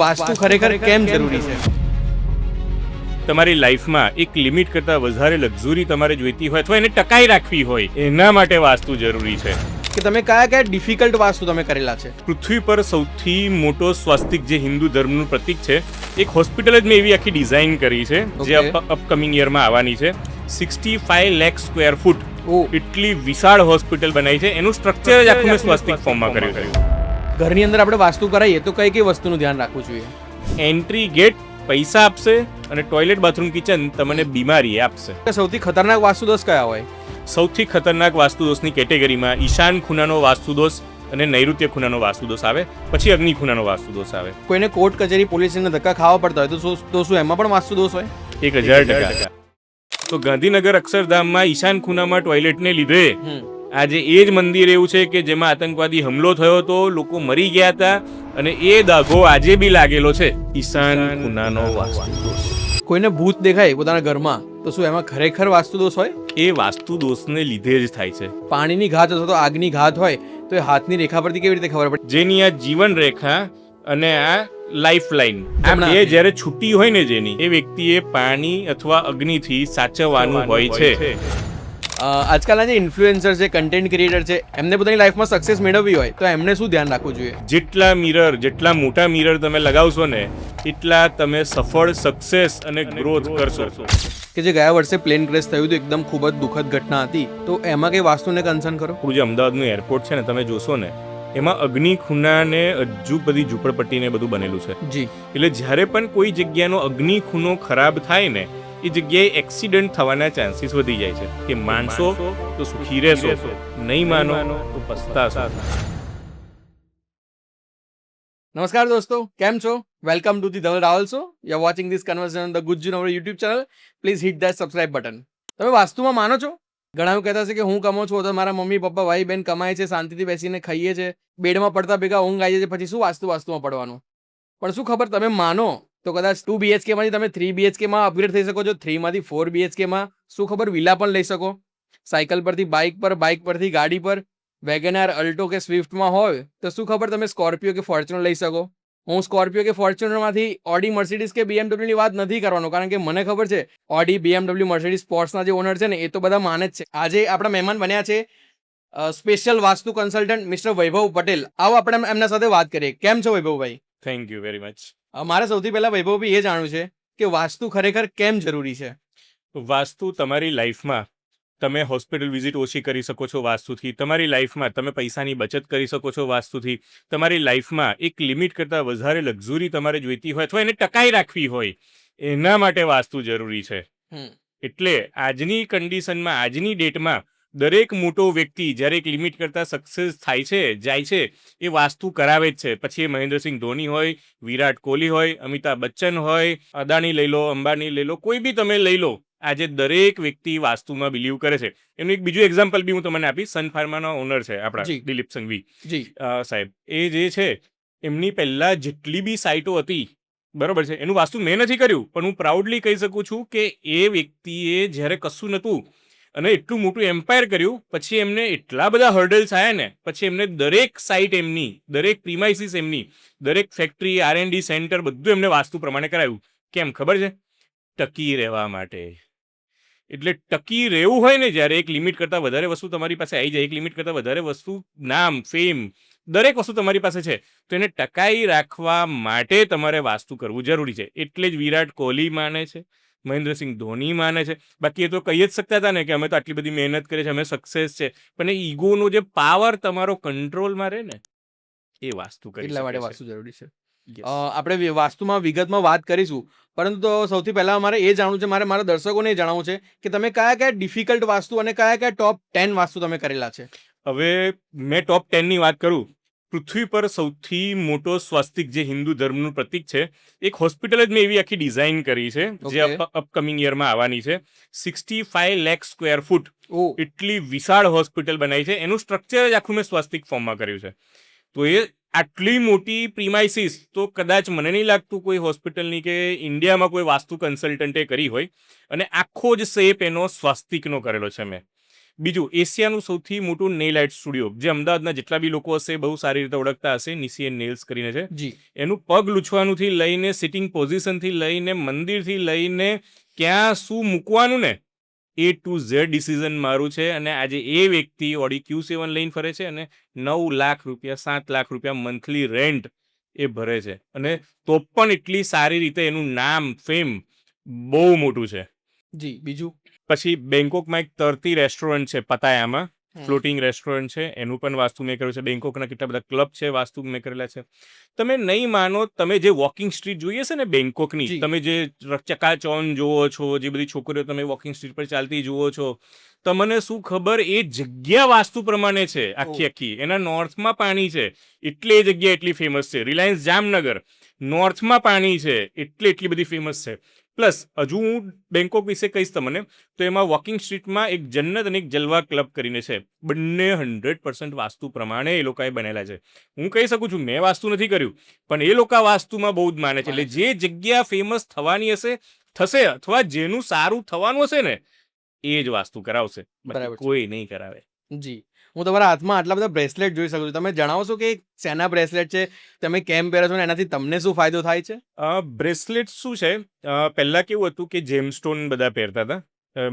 વાસ્તુ ખરેખર કેમ જરૂરી છે? તમારી લાઈફમાં એક લિમિટ કરતાં વધારે લક્ઝરી તમારે જોઈતી હોય અથવા એને ટકાઈ રાખવી હોય એના માટે વાસ્તુ જરૂરી છે. કે તમે કયા ડિફિકલ્ટ વાસ્તુ તમે કરેલા છે? પૃથ્વી પર સૌથી મોટો સ્વાસ્તિક જે હિન્દુ ધર્મનું પ્રતીક છે, એક હોસ્પિટલ જ મેં એવી આખી ડિઝાઇન કરી છે જે અપકમિંગ યરમાં આવવાની છે. 65 લાખ સ્ક્વેર ફૂટ એટલી વિશાળ હોસ્પિટલ બનાવી છે. એનું સ્ટ્રક્ચર જ આખું મેં સ્વાસ્તિક ફોર્મમાં કર્યું છે. ઘરની અંદર આપણે વાસ્તુ કરાવીએ તો કઈ કઈ વસ્તુનું ધ્યાન રાખવું જોઈએ? એન્ટ્રી ગેટ પૈસા આપશે અને ટોયલેટ બાથરૂમ કિચન તમને બીમારી આપશે. સૌથી ખતરનાક વાસ્તુ દોષ કયા હોય? સૌથી ખતરનાક વાસ્તુ દોષની કેટેગરીમાં ઈશાન ખૂણાનો વાસ્તુ દોષ અને નૈઋત્ય ખૂણાનો વાસ્તુ દોષ આવે, પછી અગ્નિ ખૂણાનો વાસ્તુ દોષ આવે. કોઈને કોર્ટ કચેરી પોલીસને ધક્કા ખાવા પડતા હોય તો શું એમાં પણ વાસ્તુ દોષ હોય? 1000%. તો ગાંધીનગર અક્ષરધામમાં ઈશાન ખૂણામાં ટોયલેટને લીધે આજે એ જ મંદિર એવું છે કે જેમાં આતંકવાદી હુમલો થયો હતો, લોકો મરી ગયા હતા અને એ દાગો આજે બી લાગેલો છે. ઈશાન ખૂણાનો વાસ્તુ દોષ. કોઈને ભૂત દેખાય પોતાના ઘરમાં તો શું એમાં ખરેખર વાસ્તુ દોષ હોય? એ વાસ્તુ દોષને લીધે જ થાય છે. પાણીની ઘાત અથવા તો આગની ઘાત હોય તો એ હાથની રેખા પરથી કેવી રીતે ખબર પડે? જેની આ જીવન રેખા અને આ લાઈફ લાઈન આ બે જ્યારે છૂટી હોય ને જેની, એ વ્યક્તિએ પાણી અથવા અગ્નિથી સાચવવાનું હોય છે. આજકાલના જે ઇન્ફ્લુએન્સર છે, કન્ટેન્ટ ક્રિએટર છે, એમને પોતાની લાઈફમાં સક્સેસ મેળવવી હોય તો એમને શું ધ્યાન રાખવું જોઈએ? જેટલા મોટા મિરર તમે લગાવશો ને એટલા તમે સફળ, સક્સેસ અને ગ્રોથ કરશો. કે જે ગયા વર્ષે પ્લેન ક્રેશ થયું હતું, એકદમ ખૂબ જ દુઃખદ ઘટના હતી, તો એમાં કઈ વાસ્તુને કન્સર્ન કરો? જે અમદાવાદનું એરપોર્ટ છે ને, તમે જોશો ને એમાં અગ્નિ ખૂણાને હજુ બધી ઝૂંપડપટ્ટીને બધું બનેલું છે. જી. એટલે જ્યારે પણ કોઈ જગ્યાનો અગ્નિ ખૂણો ખરાબ થાય ને, એ જગ્યાએ એક્સિડન્ટ થવાના ચાન્સીસ વધી જાય છે. કે માનશો તો સુખી રહેશો, નહીં માનો તો પસ્તાશો. નમસ્કાર દોસ્તો, કેમ છો? Welcome to the Dhaval Raval show. You are watching this conversation on the Gujju our YouTube channel. Please hit that subscribe button. તમે વાસ્તુમાં માનો છો? ઘણા એવું કહેતા છે કે હું કમાઉં છું તો મારા મમ્મી પપ્પા ભાઈ બહેન કમાય છે, શાંતિથી બેસીને ખાઈએ છે, બેડમાં પડતા ભેગા ઊંઘ આવી છે, પછી શું વાસ્તુમાં પડવાનું? પણ શું ખબર, તમે માનો તો કદાચ 2 BHK માંથી તમે 3 BHK માં અપગ્રેડ થઈ શકો છો, 3 માંથી 4 BHK માં શું ખબર વિલા પણ લઈ શકો. સાયકલ પરથી બાઇક પર, બાઇક પરથી ગાડી પર, વેગેનાર, અલ્ટો કે સ્વિફ્ટમાં હોય તો શું ખબર તમે સ્કોર્પિયો કે ફોર્ચ્યુનર લઈ શકો. હું સ્કોર્પિયો કે ફોર્ચ્યુનરમાંથી ઓડી, મર્સિડીઝ કે BMW ની વાત નથી કરવાનો, કારણ કે મને ખબર છે ઓડી, BMW, મર્સિડીઝ સ્પોર્ટ્સના જે ઓનર છે ને એ તો બધા માને જ છે. આજે આપણા મહેમાન બન્યા છે special vastu consultant mister Vaibhav Patel. આવો આપણે એમના સાથે વાત કરીએ. કેમ છો વૈભવભાઈ? Thank you very much. મારે સૌથી પહેલા વૈભવભાઈ એ જાણવું છે કે વાસ્તુ ખરેખર કેમ જરૂરી છે? વાસ્તુ તમારી લાઈફમાં તમે હોસ્પિટલ વિઝિટ ઓછી કરી શકો છો વાસ્તુથી. તમારી લાઈફમાં તમે પૈસાની બચત કરી શકો છો વાસ્તુથી. તમારી લાઈફમાં એક લિમિટ કરતાં વધારે લક્ઝરી તમારે જોઈતી હોય અથવા એને ટકાઈ રાખવી હોય એના માટે વાસ્તુ જરૂરી છે. એટલે આજની કન્ડિશનમાં, આજની ડેટમાં દરેક મોટો વ્યક્તિ જ્યારે એક લિમિટ કરતાં સક્સેસ થાય છે, જાય છે, એ વાસ્તુ કરાવે જ છે. પછી એ મહેન્દ્રસિંહ ધોની હોય, વિરાટ કોહલી હોય, અમિતાભ બચ્ચન હોય, અદાણી લઈ લો, અંબાણી લઈ લો, કોઈ બી તમે લઈ લો, આજે દરેક વ્યક્તિ વાસ્તુમાં બિલીવ કરે છે. એનું એક બીજું એક્ઝામ્પલ બી હું તમને આપીશ. સન ફાર્માના ઓનર છે આપણા દિલીપ સંઘવી સાહેબ. એ જે છે એમની પહેલા જેટલી બી સાઇટો હતી, બરોબર છે, એનું વાસ્તુ મેં નથી કર્યું, પણ હું પ્રાઉડલી કહી શકું છું કે એ વ્યક્તિએ જ્યારે કશું નહોતું અને એટલું મોટું એમ્પાયર કર્યું, પછી એમને એટલા બધા હર્ડલ્સ આવ્યા ને, પછી એમને દરેક સાઇટ એમની, દરેક પ્રીમાઇસીસ એમની, દરેક ફેક્ટરી, R&D સેન્ટર બધું એમને વાસ્તુ પ્રમાણે કરાવ્યું. કેમ ખબર છે? ટકી રહેવા માટે. એટલે ટકી રહેવું હોય ને, જ્યારે એક લિમિટ કરતાં વધારે વસ્તુ તમારી પાસે આવી જાય, એક લિમિટ કરતાં વધારે વસ્તુ, નામ, ફેમ, દરેક વસ્તુ તમારી પાસે છે, તો એને ટકાઈ રાખવા માટે તમારે વાસ્તુ કરવું જરૂરી છે. એટલે જ વિરાટ કોહલી માને છે, મહેન્દ્રસિંહ ધોની માને છે. બાકી એ તો કહી જ શકતા હતા ને કે અમે તો આટલી બધી મહેનત કરી છે, અમે સક્સેસ છે, પણ એ ઈગોનો જે પાવર તમારો કંટ્રોલમાં રહે ને, એ વાસ્તુ કરી એટલા માટે શકે વાસ્તુ જરૂરી છે. આપણે વાસ્તુમાં વિગતમાં વાત કરીશું, પરંતુ સૌથી પહેલા મારે એ જાણવું છે, મારા દર્શકોને એ જણાવવું છે કે તમે કયા ડિફિકલ્ટ વાસ્તુ અને કયા ટોપ 10 વાસ્તુ તમે કરેલા છે? હવે મેં ટોપ 10 ની વાત કરું. પૃથ્વી પર સૌથી મોટો સ્વાસ્તિક જે હિન્દુ ધર્મનું પ્રતીક છે, એક હોસ્પિટલ જ મેં એવી આખી ડિઝાઇન કરી છે જે અપકમિંગ યરમાં આવવાની છે. 65 લાખ સ્ક્વેર ફૂટ એટલી વિશાળ હોસ્પિટલ બનાવી છે. એનું સ્ટ્રક્ચર જ આખું મેં સ્વાસ્તિક ફોર્મમાં કર્યું છે. તો એ આટલી મોટી પ્રીમાઇસીસ તો કદાચ મને નહીં લાગતું કોઈ હોસ્પિટલની કે ઇન્ડિયામાં કોઈ વાસ્તુ કન્સલ્ટન્ટે કરી હોય, અને આખો જ શેપ એનો સ્વાસ્તિકનો કરેલો છે મેં. બીજું એશિયાનું સૌથી મોટું નેલ આર્ટ સ્ટુડિયો, જે અમદાવાદના જેટલા બી લોકો હશે બહુ સારી રીતે ઓળખતા હશે, નિશિયન નેલ્સ કરીને છે. જી એનું પગ લૂછવાનુંથી લઈને સિટિંગ પોઝિશનથી લઈને મંદિરથી લઈને ક્યાં શું મૂકવાનું ને એ ટુ ઝેડ ડિસિઝન મારું છે. અને આજે એ વ્યક્તિ ઓડી Q7 લઈને ફરે છે અને 9 લાખ રૂપિયા 7 લાખ રૂપિયા મંથલી રેન્ટ એ ભરે છે. અને તો પણ એટલી સારી રીતે એનું નામ ફેમ બહુ મોટું છે. જી બીજું પછી બેંકોકમાં એક તરતી રેસ્ટોરન્ટ છે પતાયામાં, હમ. ફ્લોટિંગ રેસ્ટોરન્ટ છે, એનું પણ વાસ્તુ મેં કર્યું છે. બેંકોકના કેટલા બધા ક્લબ છે વાસ્તુ મેં કરેલા છે. તમે નહીં માનો, તમે જે વોકિંગ સ્ટ્રીટ જોઈએ છે ને બેંકોકની, જી. તમે જે ચકાચોન જુઓ છો, જે બધી છોકરીઓ તમે વોકિંગ સ્ટ્રીટ પર ચાલતી જુઓ છો, તમને શું ખબર, એ જગ્યા વાસ્તુ પ્રમાણે છે આખી. એના નોર્થમાં પાણી છે એટલે એ જગ્યા એટલી ફેમસ છે. રિલાયન્સ જામનગર નોર્થમાં પાણી છે એટલે એટલી બધી ફેમસ છે. પ્લસ હજુ હું બેંકોક વિશે કહીશ તમને, તો એમાં વોકિંગ સ્ટ્રીટમાં એક જન્નત અને એક જલવા ક્લબ કરીને છે. બંને 100% વાસ્તુ પ્રમાણે એ લોકોએ બનેલા છે. હું કહી શકું છું મેં વાસ્તુ નથી કર્યું, પણ એ લોકો વાસ્તુમાં બહુ જ માને છે. એટલે જે જગ્યા ફેમસ થવાની હશે થશે, અથવા જેનું સારું થવાનું હશે ને એ જ વાસ્તુ કરાવશે, બાકી કોઈ નહીં કરાવે. જી હું તમારા હાથમાં આટલા બધા બ્રેસલેટ જોઈ શકું છું. તમે જણાવશો કે શેના બ્રેસલેટ છે, તમે કેમ પહેરો છો અને એનાથી તમને શું ફાયદો થાય છે? બ્રેસલેટ શું છે, પહેલાં કેવું હતું કે જેમસ્ટોન બધા પહેરતા હતા.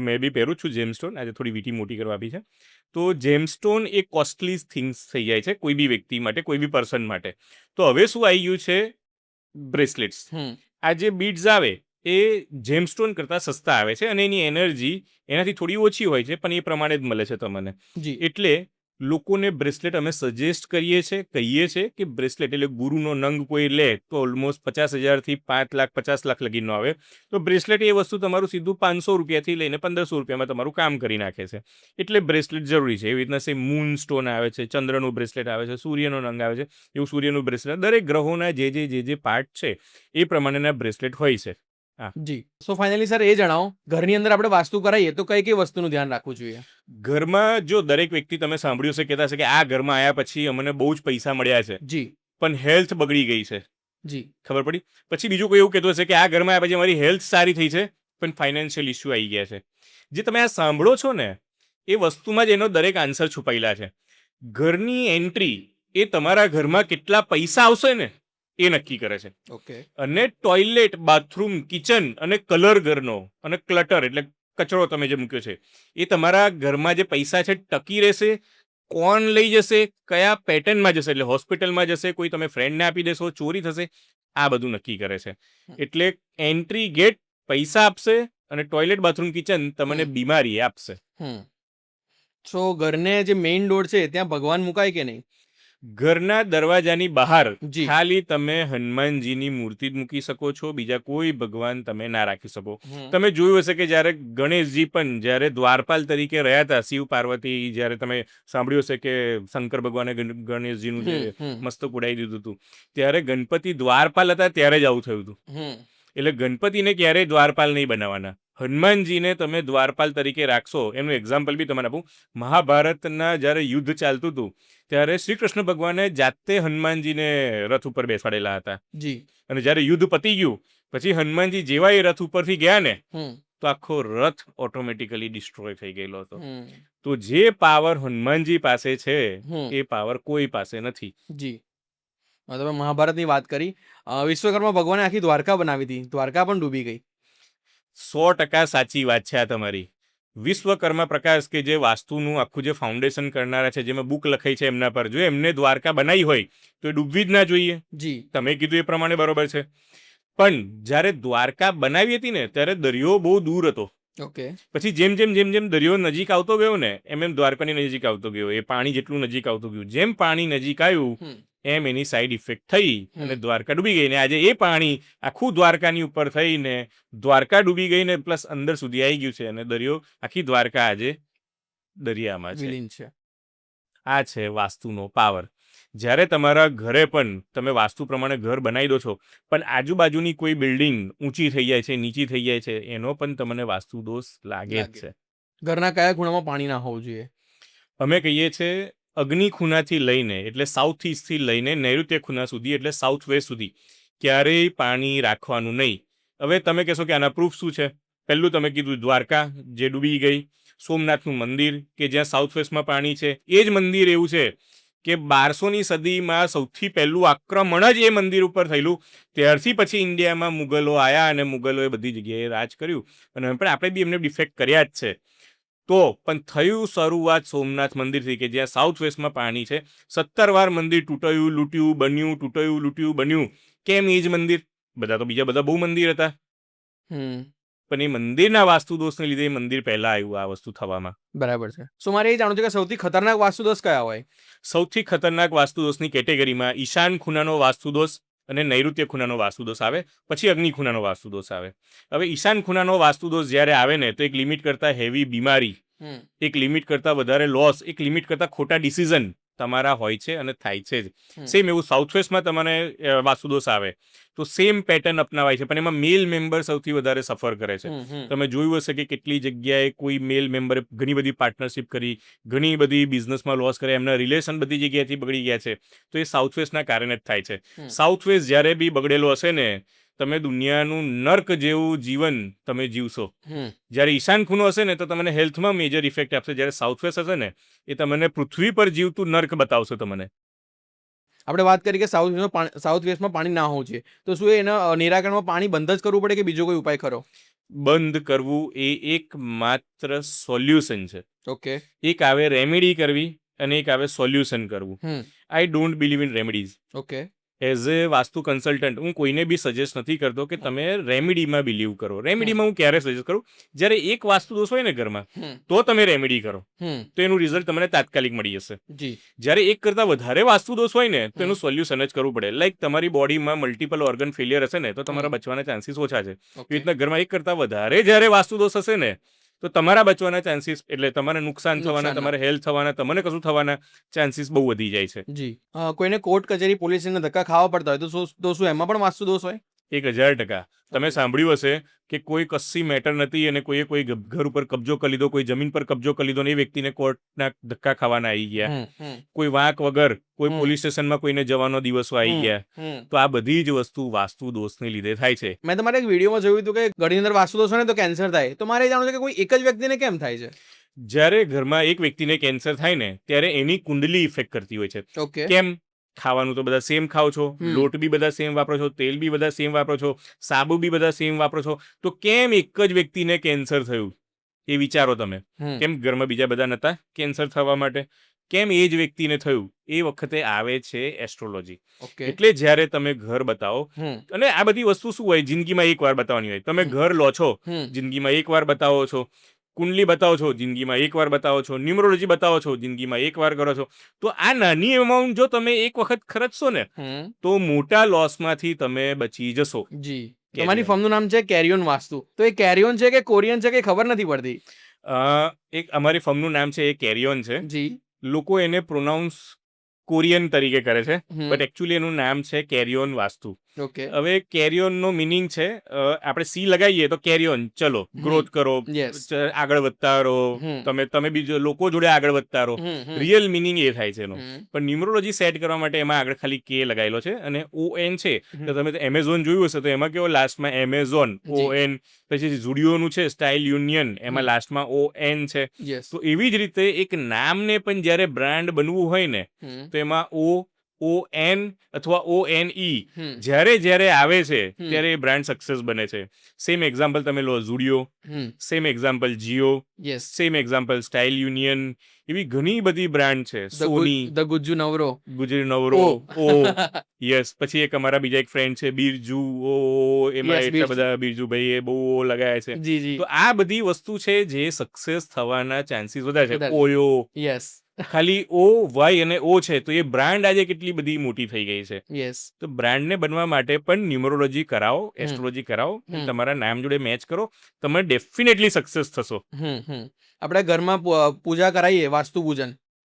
મેં બી પહેરું છું જેમસ્ટોન, આજે થોડી વીટી મોટી કરવા આપી છે. તો જેમસ્ટોન એ કોસ્ટલી થિંગ્સ થઈ જાય છે કોઈ બી વ્યક્તિ માટે, કોઈ બી પર્સન માટે. તો હવે શું આવી ગયું છે, બ્રેસલેટ્સ. આ જે બીડ્સ આવે એ જેમસ્ટોન કરતાં સસ્તા આવે છે અને એની એનર્જી એનાથી થોડી ઓછી હોય છે, પણ એ પ્રમાણે જ મળે છે તમને. જી એટલે લોકોને બ્રેસલેટ અમે સજેસ્ટ કહીએ છીએ કે બ્રેસલેટ એટલે ગુરુનો નંગ કોઈ લે તો ઓલમોસ્ટ 50,000થી 5 લાખ 50 લાખ લગીનો આવે. તો બ્રેસલેટ એ વસ્તુ તમારું સીધું 500 રૂપિયાથી લઈને 1500 રૂપિયામાં તમારું કામ કરી નાખે છે. એટલે બ્રેસલેટ જરૂરી છે. એવી રીતના સેમ મૂન સ્ટોન આવે છે, ચંદ્રનું બ્રેસલેટ આવે છે, સૂર્યનો નંગ આવે છે. એવું સૂર્યનું બ્રેસલેટ, દરેક ગ્રહોના જે પાર્ટ છે એ પ્રમાણેના બ્રેસલેટ હોય છે. જી સો ફાઇનલી સર એ જણાવો, ઘરની અંદર આપણે વાસ્તુ કરાવીએ તો કઈ કઈ વસ્તુનું ધ્યાન રાખવું જોઈએ? ઘરમાં જો દરેક વ્યક્તિ તમે સાંભળ્યું છે કહેતા છે કે આ ઘરમાં આવ્યા પછી અમને બહુ જ પૈસા મળ્યા છે, જી પણ હેલ્થ બગડી ગઈ છે. જી ખબર પડી? પછી બીજું કોઈ એવું કહેતું હશે કે આ ઘરમાં આવ્યા પછી અમારી હેલ્થ સારી થઈ છે, પણ ફાઇનાન્શિયલ ઇસ્યુ આવી ગયા છે. જે તમે આ સાંભળો છો ને એ વસ્તુમાં જ એનો દરેક આન્સર છુપાયેલા છે. ઘરની એન્ટ્રી એ તમારા ઘરમાં કેટલા પૈસા આવશે ને એ નક્કી કરે છે. ઓકે અને ટોયલેટ, બાથરૂમ, કિચન અને કલર ઘરનો અને ક્લટર એટલે કચરો તમે જે મૂક્યો છે એ તમારા ઘરમાં જે પૈસા છે ટકી રહેશે, કોણ લઈ જશે, કયા પેટર્નમાં જશે, એટલે હોસ્પિટલમાં જશે, કોઈ તમે ફ્રેન્ડને આપી દેશો, ચોરી થશે, આ બધું નક્કી કરે છે. એટલે એન્ટ્રી ગેટ પૈસા આપશે અને ટોયલેટ, બાથરૂમ, કિચન તમને બીમારી આપશે. સો ઘરને જે મેઇન ડોર છે ત્યાં ભગવાન મુકાય કે નહીં? ઘરના દરવાજાની બહાર જી ખાલી તમે હનુમાનજીની મૂર્તિ જ મૂકી શકો છો, બીજા કોઈ ભગવાન તમે ના રાખી શકો. તમે જોયું હશે કે જ્યારે ગણેશજી પણ જ્યારે દ્વારપાલ તરીકે રહ્યા હતા, શિવ પાર્વતી, જ્યારે તમે સાંભળ્યું હશે કે શંકર ભગવાને ગણેશજીનું જે મસ્તક ઉડાવી દીધું હતું, ત્યારે ગણપતિ દ્વારપાલ હતા ત્યારે જ આવું થયું હતું. એટલે ગણપતિને ક્યારેય દ્વારપાલ નહીં બનાવવાના. હનુમાનજીને તમે દ્વારપાલ તરીકે રાખશો. એનું એક્ઝામ્પલ બી તમને આપું. મહાભારતના જ્યારે યુદ્ધ ચાલતું હતું ત્યારે શ્રી કૃષ્ણ ભગવાને જાતે હનુમાનજીને રથ ઉપર બેસાડેલા હતા. જી અને જ્યારે યુદ્ધ પતી ગયું પછી હનુમાનજી જેવા એ રથ ઉપરથી ગયા ને તો આખો રથ ઓટોમેટિકલી ડિસ્ટ્રોય થઈ ગયેલો હતો. તો જે પાવર હનુમાનજી પાસે છે એ પાવર કોઈ પાસે નથી. જી તમે મહાભારતની વાત કરી, વિશ્વકર્મા ભગવાને આખી દ્વારકા બનાવી હતી, દ્વારકા પણ ડૂબી ગઈ. 100% સાચી વાત છે આ તમારી. વિશ્વકર્મા પ્રકાશ કે જે વાસ્તુનું આખું જે ફાઉન્ડેશન કરનારા છે, જેમાં બુક લખાઈ છે એમના પર, જો એમને દ્વારકા બનાવી હોય તો એ ડૂબવી જ ના જોઈએ. જી તમે કીધું એ પ્રમાણે બરોબર છે. પણ જ્યારે દ્વારકા બનાવી હતી ને ત્યારે દરિયો બહુ દૂર હતો. ઓકે પછી જેમ જેમ દરિયો નજીક આવતો ગયો ને એમ દ્વારકાની નજીક આવતો ગયો, એ પાણી જેટલું નજીક આવતું ગયું, જેમ પાણી નજીક આવ્યું એમ એની સાઈડ ઇફેક્ટ થઈ અને દ્વારકા ડૂબી ગઈ. ને આજે એ પાણી આખું દ્વારકાની ઉપર થઈને દ્વારકા ડૂબી ગઈ ને પ્લસ અંદર સુધી આવી ગયું છે અને દરિયો, આખી દ્વારકા આજે દરિયામાં છે. આ છે વાસ્તુનો પાવર. જ્યારે તમારા ઘરે પણ તમે વાસ્તુ પ્રમાણે ઘર બનાવી દો છો, પણ આજુબાજુની કોઈ બિલ્ડિંગ ઊંચી થઈ જાય છે, નીચી થઈ જાય છે, એનો પણ તમને વાસ્તુ દોષ લાગે જ છે. ઘરના કયા ખૂણામાં પાણી ના હોવું જોઈએ? અમે કહીએ છીએ અગ્નિ ખૂણાથી લઈને એટલે સાઉથ ઈસ્ટથી લઈને નૈઋત્ય ખૂણા સુધી એટલે સાઉથ વેસ્ટ સુધી ક્યારેય પાણી રાખવાનું નહીં. હવે તમે કહેશો કે આના પ્રૂફ શું છે? પહેલું તમે કીધું દ્વારકા, જે ડૂબી ગઈ. સોમનાથનું મંદિર કે જ્યાં સાઉથ વેસ્ટમાં પાણી છે. એ જ મંદિર એવું છે કે 1200ની સદીમાં સૌથી પહેલું આક્રમણ જ એ મંદિર ઉપર થયેલું. ત્યારથી પછી ઇન્ડિયામાં મુગલો આવ્યા અને મુગલોએ બધી જગ્યાએ રાજ કર્યું. અને પણ આપણે બી એમને ડિફેક્ટ કર્યા જ છે. તો પણ થયું શરૂઆત સોમનાથ મંદિરથી કે જ્યાં સાઉથ વેસ્ટમાં પાણી છે. 17 વાર મંદિર તૂટ્યું, લૂંટ્યું, બન્યું, તૂટ્યું, લૂંટ્યું, બન્યું. કેમ એ જ મંદિર? બધા તો બીજા બધા બહુ મંદિર હતા. પણ એ મંદિરના વાસ્તુદોષને લીધે એ મંદિર પહેલા આવ્યું આ વસ્તુ થવામાં. બરાબર છે. સો મારે એ જાણવું છે કે સૌથી ખતરનાક વાસ્તુદોષ કયા હોય? સૌથી ખતરનાક વાસ્તુદોષની કેટેગરીમાં ઈશાન ખૂણાનો વાસ્તુદોષ અને નૈઋત્ય ખૂણાનો વાસ્તુદોષ આવે. પછી અગ્નિ ખૂણાનો વાસ્તુદોષ આવે. હવે ઈશાન ખૂણાનો વાસ્તુદોષ જ્યારે આવે ને તો એક લિમિટ કરતાં હેવી બીમારી, એક લિમિટ કરતાં વધારે લોસ, એક લિમિટ કરતાં ખોટા ડિસિઝન તમારા હોય છે અને થાય છે જ. સેમ એવું સાઉથ વેસ્ટમાં તમને વાસ્તુદોષ આવે તો સેમ પેટર્ન અપનાવાય છે, પણ એમાં મેલ મેમ્બર સૌથી વધારે સફર કરે છે. તમે જોયું હશે કે કેટલી જગ્યાએ કોઈ મેલ મેમ્બરે ઘણી બધી પાર્ટનરશિપ કરી, ઘણી બધી બિઝનેસમાં લોસ કરે, એમના રિલેશન બધી જગ્યાએથી બગડી ગયા છે. તો એ સાઉથ વેસ્ટના કારણે જ થાય છે. સાઉથ વેસ્ટ જ્યારે બી બગડેલો હશે ને, તમે દુનિયાનું નર્ક જેવું જીવન તમે જીવશો. જ્યારે ઈશાન ખૂણો હશે ને તો તમને હેલ્થમાં મેજર ઇફેક્ટ આપશે. જ્યારે સાઉથ વેસ્ટ હશે ને એ તમને પૃથ્વી પર જીવતું નર્ક બતાવશે તમને. આપણે વાત કરી કે સાઉથ વેસ્ટમાં પાણી ના હોવું જોઈએ, તો શું એના નિરાકરણમાં પાણી બંધ જ કરવું પડે કે બીજો કોઈ ઉપાય ખરો? બંધ કરવું એ એક માત્ર સોલ્યુશન છે. ઓકે. એક આવે રેમેડી કરવી અને એક આવે સોલ્યુશન કરવું. I don't believe in remedies. Okay. As a vastu consultant હું કોઈને બી સજેસ્ટ નથી કરતો કે તમે રેમેડીમાં બિલીવ કરો. રેમેડીમાં હું ક્યારે સજેસ્ટ કરું? જ્યારે એક વાસ્તુ દોષ હોય ને ઘરમાં તો તમે રેમેડી કરો તો એનું રિઝલ્ટ તમને તાત્કાલિક મળી જશે. જ્યારે એક કરતાં વધારે વાસ્તુ દોષ હોય ને તો એનું સોલ્યુશન જ કરવું પડે. લાઈક તમારી બોડીમાં મલ્ટિપલ ઓર્ગન ફેલિયર હશે ને તો તમારા બચવાના ચાન્સીસ ઓછા છે. એવી રીતના ઘરમાં એક કરતાં વધારે જ્યારે વાસ્તુ દોષ હશે ને તો તમારા બચવાના ચાન્સીસ, એટલે તમારે નુકસાન થવાના, તમારે હેલ્થ થવાના, તમને કશું થવાના ચાન્સીસ બહુ વધી જાય છે. જી. કોઈને કોર્ટ કચેરી પોલીસ સ્ટેશનના ધક્કા ખાવા પડતા હોય તો શું એમાં પણ વાસ્તુ દોષ હોય? 1000%. તમે સાંભળ્યું હશે કે કોઈ કશી મેટર નથી અને કોઈએ કોઈ ઘર ઉપર કબજો કરી લીધો, કોઈ જમીન પર કબજો કરી લીધો ને એ વ્યક્તિને કોર્ટના ધક્કા ખાવાના આવી ગયા. કોઈ વાંક વગર કોઈ પોલીસ સ્ટેશનમાં કોઈને જવાનો દિવસો આવી ગયા. તો આ બધી જ વસ્તુ વાસ્તુ દોષને લીધે થાય છે. મેં તમારે એક વિડીયોમાં જોયું હતું કે ઘરની અંદર વાસ્તુ દોષ હોય ને તો કેન્સર થાય. તો મારે જાણવું છે કે કોઈ એક જ વ્યક્તિને કેમ થાય છે? જ્યારે ઘરમાં એક વ્યક્તિને કેન્સર થાય ને ત્યારે એની કુંડલી ઇફેક્ટ કરતી હોય છે. ઓકે. કેમ? ખાવાનું તો બધા સેમ ખાઓ છો, લોટ બી બધા સેમ વાપરો છો, તેલ બી બધા સેમ વાપરો છો, સાબુ બી બધા સેમ વાપરો છો, તો કેમ એક જ વ્યક્તિને કેન્સર થયું એ વિચારો તમે. કેમ ઘરમાં બીજા બધા નતા કેન્સર થવા માટે? કેમ એ જ વ્યક્તિને થયું? એ વખતે આવે છે એસ્ટ્રોલોજી. એટલે જ્યારે તમે ઘર બતાવો, અને આ બધી વસ્તુ શું હોય, જિંદગીમાં એકવાર બતાવવાની હોય. તમે ઘર લો છો, જિંદગીમાં એકવાર બતાવો છો, કુંડલી બતાવો છો, જિંદગીમાં એકવાર બતાવો છો, ન્યુમરોલોજી બતાવો છો, જિંદગીમાં એકવાર કરો છો. તો આ નાની અમાઉન્ટ જો તમે એક વખત ખર્ચશો ને તો મોટા લોસમાંથી તમે બચી જશો. જી. તમારી ફર્મનું નામ છે કેરિયોન વાસ્તુ. તો એ કેરિયોન છે કે કોરિયન છે કે ખબર નથી પડતી. એક અમારી ફર્મનું નામ છે એ કેરિયોન છે. જી. લોકો એને પ્રોનાઉન્સ કોરિયન તરીકે કરે છે, બટ એકચ્યુઅલી એનું નામ છે કેરિયોન વાસ્તુ. ઓકે. હવે કેરિયોનનો મિનિંગ છે, આપણે સી લગાવીએ તો કેરિયોન, ચલો ગ્રોથ કરો, આગળ વધતા રહો, તમે બીજો લોકો જોડે આગળ વધતા રહો. રિયલ મિનિંગ એ થાય છે એનો. પણ ન્યુમરોલોજી સેટ કરવા માટે એમાં આગળ ખાલી કે લગાવેલો છે અને ON છે. તો તમે એમેઝોન જોયું હશે તો એમાં કેવો લાસ્ટમાં એમેઝોન, ON. પછી ઝુડિયોનું છે સ્ટાઇલ યુનિયન, એમાં લાસ્ટમાં ON છે. તો એવી જ રીતે એક નામને પણ જ્યારે બ્રાન્ડ બનવું હોય ને તો એમાં ON અથવા ONE જ્યારે આવે છે ત્યારે એ બ્રાન્ડ સક્સેસ બને છે. સેમ એક્ઝામ્પલ તમે લો Zudio, same example Jio, same example Style Union, એવી ઘણી બધી બ્રાન્ડ છે. સોની, ધ ગુજ્જુ નવરો, યસ. પછી એક અમારા બીજા એક ફ્રેન્ડ છે બિરજુ, એમાં એટલા બધા બિરજુ ભાઈ એ બહુ લગાયા છે. તો આ બધી વસ્તુ છે જે સક્સેસ થવાના ચાન્સીસ વધારે છે. ઓયો, ખાલી OY અને O છે તો એ બ્રાન્ડ આજે કેટલી બધી મોટી થઈ ગઈ છે. તો બ્રાન્ડને બનવા માટે પણ ન્યુમરોલોજી કરાવો, એસ્ટ્રોલોજી કરાવો, તમારા નામ જોડે મેચ કરો, તમે ડેફિનેટલી સક્સેસ થશો. આપણે ઘરમાં પૂજા કરાવીએ,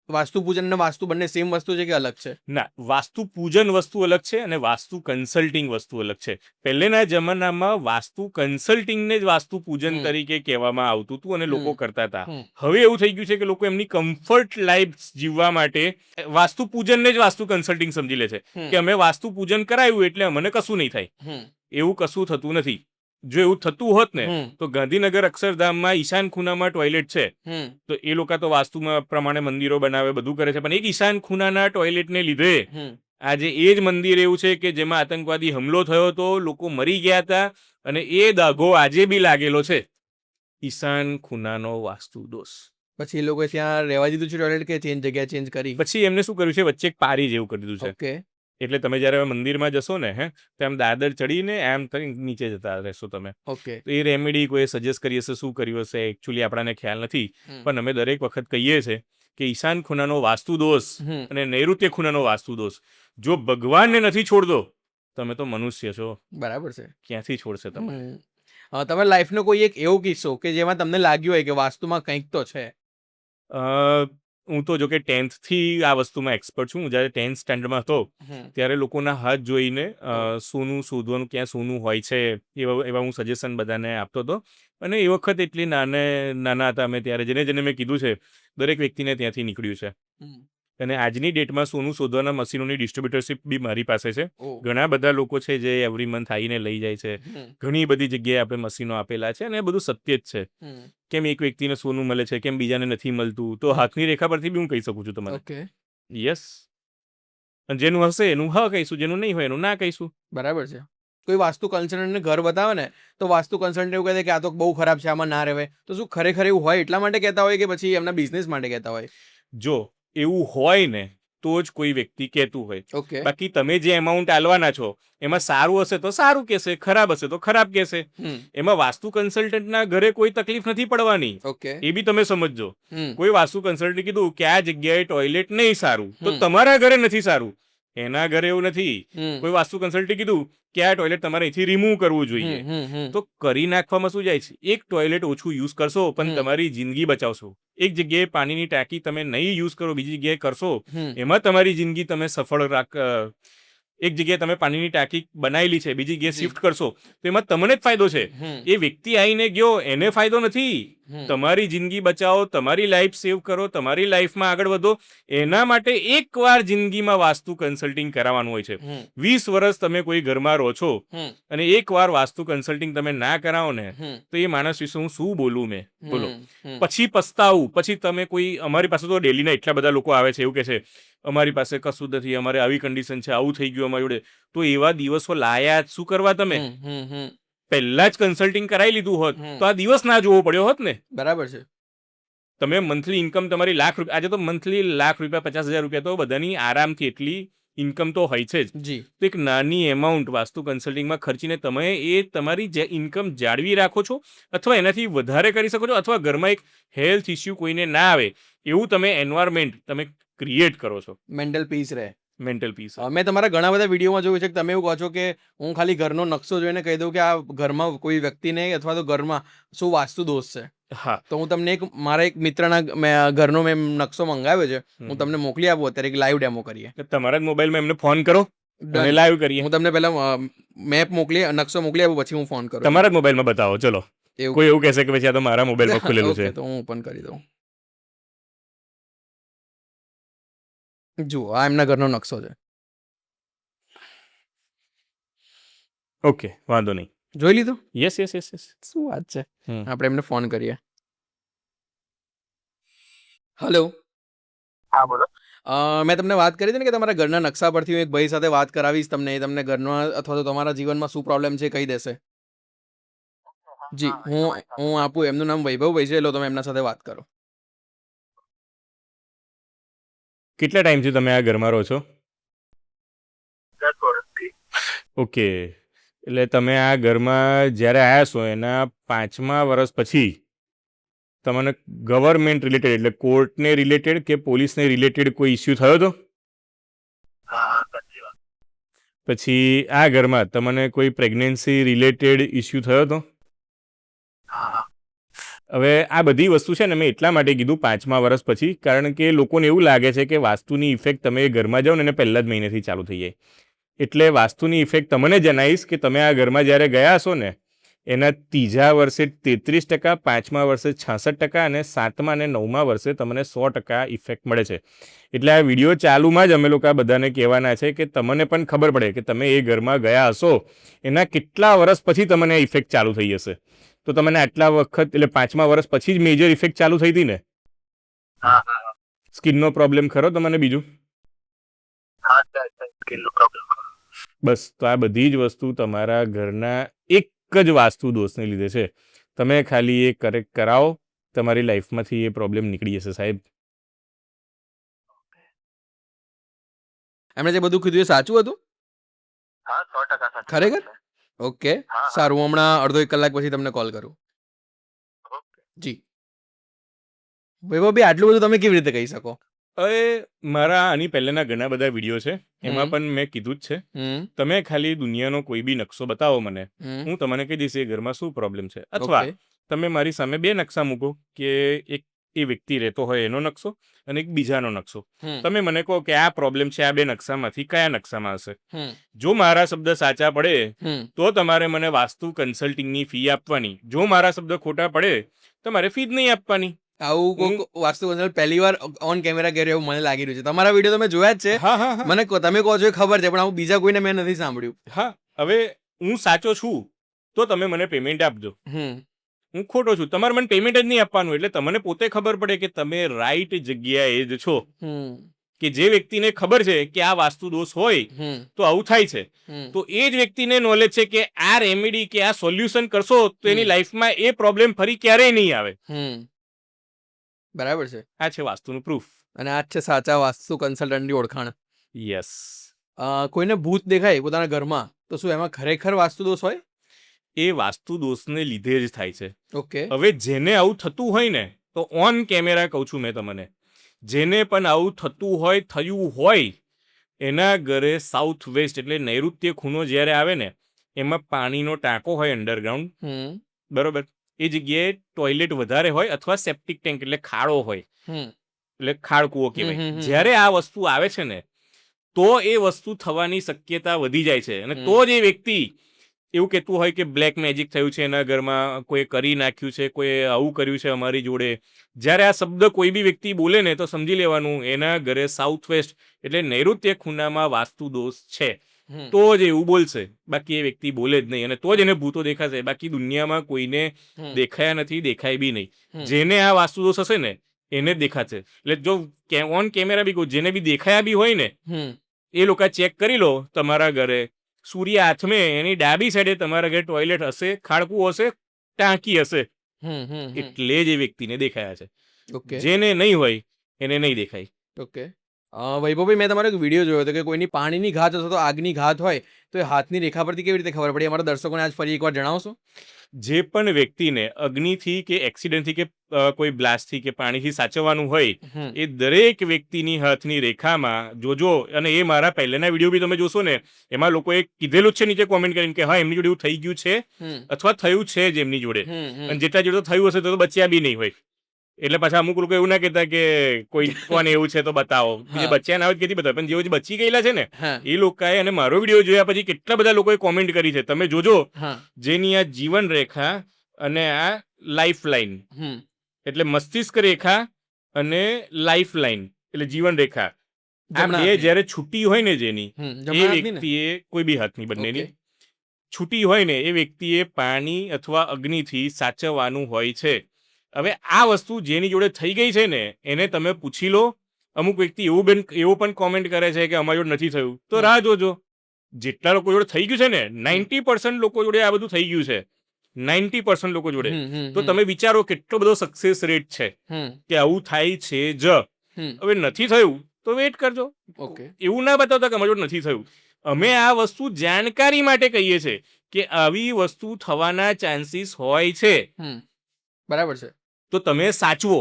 વાસ્તુ પૂજન અને વાસ્તુ બંને સેમ વસ્તુ છે કે અલગ છે? ના, વાસ્તુ પૂજન વસ્તુ અલગ છે અને વાસ્તુ કન્સલ્ટિંગ વસ્તુ અલગ છે. પહેલેના જમાનામાં વાસ્તુ કન્સલ્ટિંગને જ વાસ્તુ પૂજન તરીકે કહેવામાં આવતું હતું અને લોકો કરતા હતા. હવે એવું થઈ ગયું છે કે લોકો એમની કમ્ફર્ટ લાઈફ જીવવા માટે વાસ્તુ પૂજનને જ વાસ્તુ કન્સલ્ટિંગ સમજી લે છે કે અમે વાસ્તુ પૂજન કરાયું એટલે અમને કશું નહીં થાય. એવું કશું થતું નથી. જો એવું થતું હોત ને હમ તો ગાંધીનગર અક્ષરધામમાં ઈશાન ખૂણામાં ટોયલેટ છે, હમ તો એ લોકો તો વાસ્તુમાં પ્રમાણે મંદિરો બનાવે, બધું કરે છે, પણ એક ઈશાન ખૂણાના ટોયલેટને લીધે હમ આજે એ જ મંદિર એવું છે કે જેમાં આતંકવાદી હુમલો થયો હતો, લોકો મરી ગયા હતા, અને એ દાગો આજે બી લાગેલો છે. ઈશાન ખૂણાનો વાસ્તુ દોષ. પછી એ લોકોએ ત્યાં રહેવા દીધું છે ટોયલેટ કે જગ્યા ચેન્જ કરી? પછી એમને શું કર્યું છે, વચ્ચે એક પારી જેવું કરી દીધું છે. ઓકે. એટલે તમે જ્યારે મંદિરમાં જશો ને તો એમ દાદર ચડીને એમ થઈને નીચે જતા રહેશો તમે. ઓકે. તો એ રેમેડી કોઈ સજેસ્ટ કરી હશે, શું કર્યું હશે એકચ્યુઅલી આપણને ખ્યાલ નથી, પણ અમે દરેક વખત કહીએ છીએ કે ઈશાન ખૂણાનો વાસ્તુ દોષ અને નૈઋત્ય ખૂણાનો વાસ્તુ દોષ જો ભગવાનને નથી છોડતો, તમે તો મનુષ્ય છો, બરાબર છે. ક્યાંથી છોડશે તમે? તમારા લાઈફનો કોઈ એક એવો કિસ્સો કે જેમાં તમને લાગ્યું હોય કે વાસ્તુમાં કંઈક તો છે? હું તો જો કે 10th થી આ વસ્તુમાં એક્સપર્ટ છું. હું જ્યારે 10th સ્ટેન્ડર્ડમાં હતો ત્યારે લોકોના હાથ જોઈને સોનું શોધવાનું, ક્યાં સોનું હોય છે, એવા હું સજેશન બધાને આપતો હતો. અને એ વખત એટલી નાના હતા અમે ત્યારે, જેને મેં કીધું છે દરેક વ્યક્તિને ત્યાંથી નીકળ્યું છે. અને આજની ડેટમાં સોનું શોધવાના મશીનોની ડિસ્ટ્રીબ્યુટરશીપ બી મારી પાસે છે. ઘણા બધા લોકો છે જે એવરી મંથ આવીને લઈ જાય છે. ઘણી બધી જગ્યાએ આપણે મશીનો આપેલા છે, અને એ બધું સત્ય જ છે. કેમ એક વ્યક્તિને સોનું મળે છે, કેમ બીજાને નથી મળતું, તો હાથની રેખા પરથી બી હું કહી શકું છું તમને. ઓકે. યસ. અને જેનું હશે એનું હા કહીશું, જેનું નહીં હોય એનું ના કહીશું. બરાબર છે. કોઈ વાસ્તુ કન્સલ્ટન્ટને ઘર બતાવે ને તો વાસ્તુ કન્સલ્ટન્ટ એવું કહે કે આ તો બહુ ખરાબ છે, આમાં ના રહેવાય, તો શું ખરેખર એવું હોય એટલા માટે કહેતા હોય કે પછી એમના બિઝનેસ માટે કહેતા હોય? જો એવું હોય ને તો જ કોઈ વ્યક્તિ કહેતું હોય. ઓકે. બાકી તમે જે એમાઉન્ટ આલવાના છો એમાં સારું હશે તો સારું કહેશે, ખરાબ હશે તો ખરાબ કહેશે. એમાં વાસ્તુ કન્સલ્ટન્ટના ઘરે કોઈ તકલીફ નથી પડવાની. ઓકે. એ બી તમે સમજજો. કોઈ વાસ્તુ કન્સલ્ટન્ટે કીધું કે આ જગ્યાએ ટોયલેટ નહીં સારું, તો તમારા ઘરે નથી સારું, એના ઘરે એવું નથી. કોઈ વાસ્તુ કન્સલ્ટન્ટે કીધું કે આ ટોયલેટ તમારે અહીંથી રિમૂવ કરવું જોઈએ, તો કરી નાખવામાં શું જાય છે? એક ટોયલેટ ઓછું યુઝ કરશો પણ તમારી જિંદગી બચાવશો. એક જગ્યાએ પાણીની ટાંકી તમે નહીં યુઝ કરો, બીજી જગ્યાએ કરશો, એમાં તમારી જિંદગી તમે સફળ એક જગ્યાએ તમે પાણીની ટાંકી બનાવેલી છે, બીજી જગ્યાએ શિફ્ટ કરશો તો એમાં તમને જ ફાયદો છે. એ વ્યક્તિ આવીને ગયો એને ફાયદો નથી. તમારી જિંદગી બચાવો, તમારી લાઈફ સેવ કરો, તમારી લાઈફમાં આગળ વધો, એના માટે એકવાર જિંદગીમાં વાસ્તુ કન્સલ્ટિંગ કરાવવાનું હોય છે. 20 વર્ષ તમે કોઈ ઘરમાં રહો છો અને એકવાર વાસ્તુ કન્સલ્ટિંગ તમે ના કરાવો ને તો એ માણસ વિશે હું શું બોલું મેં, બોલો. પછી પસ્તાવું. પછી તમે કોઈ, અમારી પાસે તો ડેલીના એટલા બધા લોકો આવે છે, એવું કે છે અમારી પાસે કશું નથી, અમારે આવી કન્ડિશન છે, આવું થઈ ગયું અમારી જોડે. તો એવા દિવસો લાયા શું કરવા? તમે પહેલા જ કન્સલ્ટિંગ કરાવી લીધું હોત તો આ દિવસ ના જોવો પડ્યો હોત ને. બરાબર છે. તમે મંથલી ઇન્કમ તમારી ₹1,00,000, આજે તો મંથલી ₹1,00,000 ₹50,000 તો બધાની આરામથી એટલી ઇન્કમ તો હોય છે જ. તો એક નાની એમાઉન્ટ વાસ્તુ કન્સલ્ટિંગમાં ખર્ચીને તમે એ તમારી જે ઇન્કમ જાળવી રાખો છો, અથવા એનાથી વધારે કરી શકો છો, અથવા ઘરમાં એક હેલ્થ ઇસ્યુ કોઈને ના આવે એવું તમે એન્વાયરમેન્ટ તમે ક્રિએટ કરો છો. મેન્ટલ પીસ રહે. Mental peace. મેં તમારા ઘણા બધા વિડીયોમાં જોયું છે કે તમે એવું કહો છો કે હું ખાલી ઘરનો નકશો જોઈને કહી દઉં કે આ ઘરમાં કોઈ વ્યક્તિને અથવા તો ઘરમાં શું વાસ્તુ દોષ છે. હા. તો હું તમને મારા એક મિત્રના ઘરનો મેં નકશો મંગાવ્યો છે, હું તમને મોકલી આપું. અત્યારે એક લાઈવ ડેમો કરીએ. તમારા જ મોબાઈલમાં એમને ફોન કરો અને લાઈવ કરીએ. હું તમને પહેલા મેપ નકશો મોકલી આપું, પછી હું ફોન કરું. તમારા જ મોબાઈલમાં બતાવો. ચલો. કોઈ એવું કહેશે કે પછી આ તો મારા મોબાઈલમાં ખુલેલું છે. તો હું ઓપન કરી દઉં. જુઓ, આ એમના ઘરનો નકશો છે. ઓકે, વાંધો નહીં. જોઈ લીધું? યસ. શું વાત છે. આપણે એમને ફોન કરીએ. હેલો. હા, બોલો. મેં તમને વાત કરી હતી ને કે તમારા ઘરના નકશા પરથી હું એક ભાઈ સાથે વાત કરાવીશ તમને, એ તમને ઘરનો અથવા તો તમારા જીવનમાં શું પ્રોબ્લેમ છે કહી દેશે. જી, હું આપું. એમનું નામ વૈભવભાઈ છે, એટલે તમે એમના સાથે વાત કરો. કેટલા ટાઈમથી તમે આ ઘરમાં રહો છો? 10 વર્ષથી. ઓકે. એટલે તમે આ ઘરમાં જ્યારે આવ્યા છો એના 5મા વર્ષ પછી તમને ગવર્મેન્ટ રિલેટેડ એટલે કોર્ટને રિલેટેડ કે પોલીસને રિલેટેડ કોઈ ઇસ્યુ થયો હતો? હા, સાચી વાત. પછી આ ઘરમાં તમને કોઈ પ્રેગ્નન્સી રિલેટેડ ઇસ્યુ થયો હતો? હા. હવે આ બધી વસ્તુ છે ને મેં એટલા માટે કીધું 5મા વર્ષ પછી, કારણ કે લોકોને એવું લાગે છે કે વાસ્તુની ઇફેક્ટ તમે ઘરમાં જાઓ ને એને પહેલા જ મહિનેથી ચાલુ થઈ જાય. એટલે વાસ્તુની ઇફેક્ટ તમને જણાવીશ કે તમે આ ઘરમાં જ્યારે ગયા હશો ને એના ત્રીજા વર્ષે 33%, 5મા વર્ષે 66% અને 7મા અને 9મા વર્ષે તમને 100% ઇફેક્ટ મળે છે. એટલે આ વિડીયો ચાલુમાં જ અમે લોકો આ બધાને કહેવાના છે કે તમને પણ ખબર પડે કે તમે એ ઘરમાં ગયા હશો એના કેટલા વર્ષ પછી તમને ઇફેક્ટ ચાલુ થઈ જશે. તો તમને આટલા વખત એટલે 5મા વર્ષ પછી જ મેજર ઇફેક્ટ ચાલુ થઈ હતી ને? હા હા સ્કિનનો પ્રોબ્લેમ ખરો તમને બીજું? હા સ્કિનનો પ્રોબ્લેમ. બસ તો આ બધી જ વસ્તુ તમારા ઘરના એક જ વાસ્તુ દોષને લીધે છે. તમે ખાલી એ કરેક્ટ કરાવો, તમારી લાઈફમાંથી એ પ્રોબ્લેમ નીકળી જશે સાહેબ. એમણે જે બધું કીધું એ સાચું હતું? હા 100% સાચું ખરેખર? છે. ઓકે, હા. સારું. હું હમણાં અડધો 1 કલાક પછી તમને કોલ કરું. ઓકે. જી. વૈભવભાઈ, આટલું બધું તમે કેવી રીતે કહી શકો? હવે મારા આની પહેલાંના ઘણા બધા વિડીયો છે, એમાં હમ. પણ મેં કીધું જ છે. હમ તમે ખાલી દુનિયાનો કોઈ બી નકશો બતાવો મને, હમ હું તમને કહી દઈશ એ ઘરમાં શું પ્રોબ્લેમ છે. અથવા ઓકે. તમે મારી સામે 2 નકશા મૂકો કે એક એ વ્યક્તિ રહેતો હોય એનો નકશો અને એક બીજાનો નકશો. હમ તમે મને કહો કે આ પ્રોબ્લેમ છે આ 2 નકશામાંથી કયા નકશામાં હશે. હમ જો મારા શબ્દ સાચા પડે હમ તો તમારે મને વાસ્તુ કન્સલ્ટિંગની ફી આપવાની. જો મારા શબ્દ ખોટા પડે તમારે ફી જ નહીં આપવાની. આવું હું કોક વાસ્તુ કન્સલ્ટ પહેલી વાર ઓન કેમેરા કર્યો એવું મને લાગી રહ્યું છે. તમારા વિડીયો તમે જોયા જ છે. હા હા હા મને તમે કહો છો એ ખબર છે, પણ આવું બીજા કોઈને મેં નથી સાંભળ્યું. હા હવે હું સાચો છું તો તમે મને પેમેન્ટ આપજો. હમ હું ખોટો છું તમારે મને પેમેન્ટ જ નહીં આપવાનું. એટલે તમને પોતે ખબર પડે કે તમે રાઈટ જગ્યાએ જ છો. હમ કે જે વ્યક્તિને ખબર છે કે આ વાસ્તુ દોષ હોય હમ તો આવું થાય છે, હમ તો એ જ વ્યક્તિને નોલેજ છે કે આ રેમેડી કે આ સોલ્યુશન કરશો તો એની હમ. લાઈફમાં એ પ્રોબ્લેમ ફરી ક્યારેય નહીં આવે. હમ બરાબર છે. આ છે વાસ્તુનું પ્રૂફ. અને આ જ છે સાચા વાસ્તુ કન્સલ્ટન્ટની ઓળખાણ. યસ. કોઈને ભૂત દેખાય પોતાના ઘરમાં તો શું એમાં ખરેખર વાસ્તુ દોષ હોય? એ વાસ્તુ દોષને લીધે જ થાય છે. ઓકે. હવે જેને આવું થતું હોય ને, તો ઓન કેમેરા કહું છું મેં તમને, જેને પણ આવું થતું હોય થયું હોય એના ઘરે સાઉથ વેસ્ટ એટલે નૈઋત્ય ખૂણો જ્યારે આવે ને એમાં પાણીનો ટાંકો હોય અંડરગ્રાઉન્ડ, હમ બરોબર, એ જગ્યાએ ટોયલેટ વધારે હોય અથવા સેપ્ટિક ટેન્ક એટલે ખાડો હોય, હમ એટલે ખાડકૂવો હમ કહેવાય. હમ હમ જ્યારે આ વસ્તુ આવે છે ને તો એ વસ્તુ થવાની શક્યતા વધી જાય છે. અને હમ. તો જ એ વ્યક્તિ એવું કહેતું હોય કે બ્લેક મેજિક થયું છે એના ઘરમાં, કોઈ કરી નાખ્યું છે, કોઈ આવું કર્યું છે અમારી જોડે. જ્યારે આ શબ્દ કોઈ બી વ્યક્તિ બોલે ને તો સમજી લેવાનું એના ઘરે સાઉથ વેસ્ટ એટલે નૈઋત્ય ખૂણામાં વાસ્તુ દોષ છે. હમ તો જ એવું બોલશે, બાકી એ વ્યક્તિ બોલે જ નહીં. અને તો જ એને ભૂતો દેખાશે. બાકી દુનિયામાં કોઈને હમ દેખાયા નથી, દેખાય બી નહીં. હમ. જેને આ વાસ્તુ દોષ હશે ને એને જ દેખાશે. એટલે જો ઓન કેમેરા બી કહું, જેને બી દેખાયા બી હોય ને હમ એ લોકો ચેક કરી લો તમારા ઘરે સૂર્ય આથમે એની ડાબી સાઈડે તમારા ઘરે ટોયલેટ હશે, ખાડકું હશે, ટાંકી હશે, હમ હમ હમ. એટલે જ એ વ્યક્તિને દેખાયા છે. ઓકે જેને નહીં હોય એને નહીં દેખાય. ઓકે. વૈભવભાઈ, મેં તમારો એક વિડીયો જોયો હતો કે કોઈની પાણીની ઘાત અથવા તો આગની ઘાત હોય તો એ હાથની રેખા પરથી કેવી રીતે ખબર પડી? અમારા દર્શકોને આજ ફરી એકવાર જણાવશો? જે પણ વ્યક્તિને અગ્નિથી કે એક્સિડન્ટથી કે કોઈ બ્લાસ્ટથી કે પાણીથી સાચવવાનું હોય હમ એ દરેક વ્યક્તિની હાથની રેખામાં જોજો. અને એ મારા પહેલાના વિડીયો બી તમે જોશો ને એમાં લોકોએ કીધેલું જ છે નીચે કોમેન્ટ કરીને કે હા એમની જોડે એવું થઈ ગયું છે હમ અથવા થયું છે જ એમની જોડે. હમ હમ અને જેટલા જોડે થયું હશે તો બચ્યા બી નહીં હોય. એટલે પાછા અમુક લોકો એવું ના કહેતા કે કોઈ કોને એવું છે તો બતાવો. જે હા. બચ્યા ના હોય કેથી બતાવે, પણ જેઓ જે બચી ગયેલા છે ને હા એ લોકોએ અને મારો વિડીયો જોયા પછી કેટલા બધા લોકોએ કોમેન્ટ કરી છે તમે જોજો. હા જેની આ જીવન રેખા અને આ લાઈફ લાઈન હમ એટલે મસ્તિષ્ક રેખા અને લાઈફ લાઈન એટલે જીવન રેખા આ જમણા બે હાથની. જ્યારે છૂટી હોય ને જેની હમ એ જમણા હાથની ને? વ્યક્તિએ કોઈ બી હાથની બંનેની ઓકે. છૂટી હોય ને એ વ્યક્તિએ પાણી અથવા અગ્નિથી સાચવવાનું હોય છે. હવે આ વસ્તુ જેની જોડે થઈ ગઈ છે ને એને તમે પૂછી લો. અમુક વ્યક્તિ એવું પણ કોમેન્ટ કરે છે કે અમારી જોડે નથી થયું, તો હમ. રાહ જોજો. જેટલા લોકો જોડે થઈ ગયું છે ને 90% લોકો જોડે આ બધું થઈ ગયું છે, 90% લોકો જોડે. હમ હમ તો હમ તમે વિચારો કેટલો બધો સક્સેસ રેટ છે હમ કે આવું થાય છે જ. હમ હવે નથી થયું તો વેઇટ કરજો. ઓકે. એવું ના બતાવતા કે અમારી જોડે નથી થયું. અમે આ વસ્તુ જાણકારી માટે કહીએ છીએ કે આવી વસ્તુ થવાના ચાન્સીસ હોય છે. હમ બરાબર છે. તો તમે સાચવો.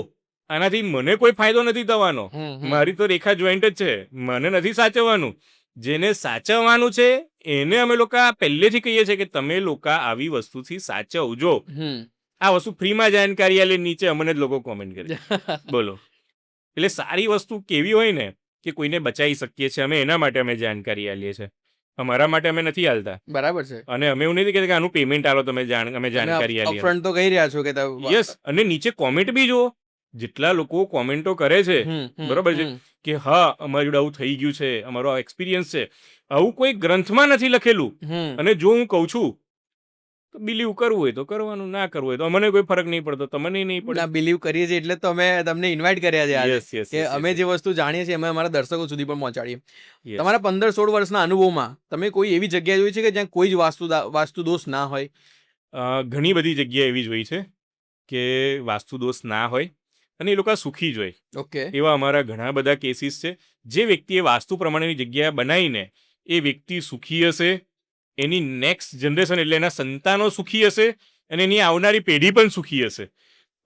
આનાથી મને કોઈ ફાયદો નથી થવાનો. હમ હમ મારી તો રેખા જોઈન્ટ જ છે, મને નથી સાચવવાનું. જેને સાચવવાનું છે એને અમે લોકો પહેલેથી કહીએ છીએ કે તમે લોકો આવી વસ્તુથી સાચવજો. હમ આ વસ્તુ ફ્રીમાં જાણકારી આલે નીચે અમને જ લોકો કોમેન્ટ કરે. બોલો. એટલે સારી વસ્તુ કેવી હોય ને કે કોઈને બચાવી શકીએ છીએ અમે, એના માટે અમે જાણકારી આલીએ છીએ. અમારા માટે અમે નથી હાલતા બરાબર છે. અને અમે એવું નથી કહેતા કે આનું પેમેન્ટ આલો તમે અમે તમે જાણકારી આલીએ upfront તો કહી રહ્યા છો કે યસ અને નીચે કોમેન્ટ બી જુઓ જેટલા લોકો કોમેન્ટો કરે છે બરોબર છે કે હા અમારી જોડે આવું થઈ ગયું છે અમારો એક્સપિરિયન્સ છે આવું કોઈ ગ્રંથમાં નથી લખેલું અને જો હું કહું છું તો બિલીવ કરવું હોય તો કરવાનું ના કરવું હોય તો અમને કોઈ ફરક નહીં પડતો તમને નહીં પડે બિલીવ કરીએ છીએ એટલે તો અમે તમને ઇન્વાઇટ કર્યા છે આજે યસ યસ કે અમે જે વસ્તુ જાણીએ છીએ અમે અમારા દર્શકો સુધી પણ પહોંચાડીએ. Yes. તમારા 15-16 વર્ષના અનુભવમાં તમે કોઈ એવી જગ્યા જોઈ છે કે જ્યાં કોઈ જ વાસ્તુ દોષ ના હોય? ઘણી બધી જગ્યા એવી જોઈ છે કે વાસ્તુ દોષ ના હોય અને એ લોકો સુખી જ હોય. ઓકે. એવા અમારા ઘણા બધા કેસીસ છે જે વ્યક્તિએ વાસ્તુ પ્રમાણેની જગ્યા બનાવીને એ વ્યક્તિ સુખી હશે, એની નેક્સ્ટ જનરેશન એટલે એના સંતાનો સુખી હશે અને એની આવનારી પેઢી પણ સુખી હશે.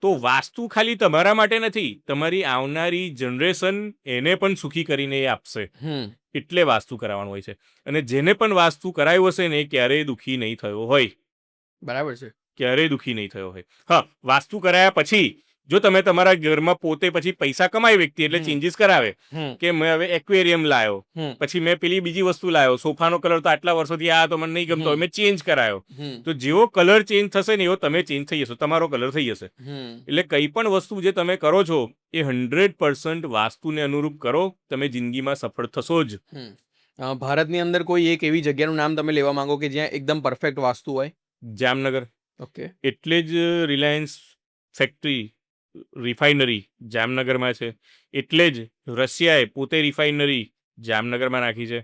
તો વાસ્તુ ખાલી તમારા માટે નથી, તમારી આવનારી જનરેશન એને પણ સુખી કરીને એ આપશે. એટલે વાસ્તુ કરાવવાનું હોય છે અને જેને પણ વાસ્તુ કરાયું હશે ને એ ક્યારેય દુઃખી નહીં થયો હોય. બરાબર છે. ક્યારેય દુઃખી નહીં થયો હોય. હા, વાસ્તુ કરાયા પછી જો તમે તમારા ઘરમાં પોતે પછી પૈસા કમાય વ્યક્તિ એટલે ચેન્જીસ કરાવે કે મેં હવે એક્વેરિયમ લાયો, પછી મેં પેલી બીજી વસ્તુ લાયો, સોફાનો કલર તો આટલા વર્ષોથી આ તો મને નહીં ગમતો, મેં ચેન્જ કરાયો. તો જેવો કલર ચેન્જ થશે ને એવો તમે ચેન્જ થઈ જશો, તમારો કલર થઈ જશે. એટલે કંઈ પણ વસ્તુ જે તમે કરો છો એ 100% વાસ્તુને અનુરૂપ કરો, તમે જિંદગીમાં સફળ થશો જ. ભારતની અંદર કોઈ એક એવી જગ્યાનું નામ તમે લેવા માંગો કે જ્યાં એકદમ પરફેક્ટ વાસ્તુ હોય? જામનગર. ઓકે. એટલે જ રિલાયન્સ ફેક્ટરી રિફાઇનરી જામનગરમાં છે. એટલે જ રશિયાએ પોતે રિફાઇનરી જામનગરમાં નાખી છે.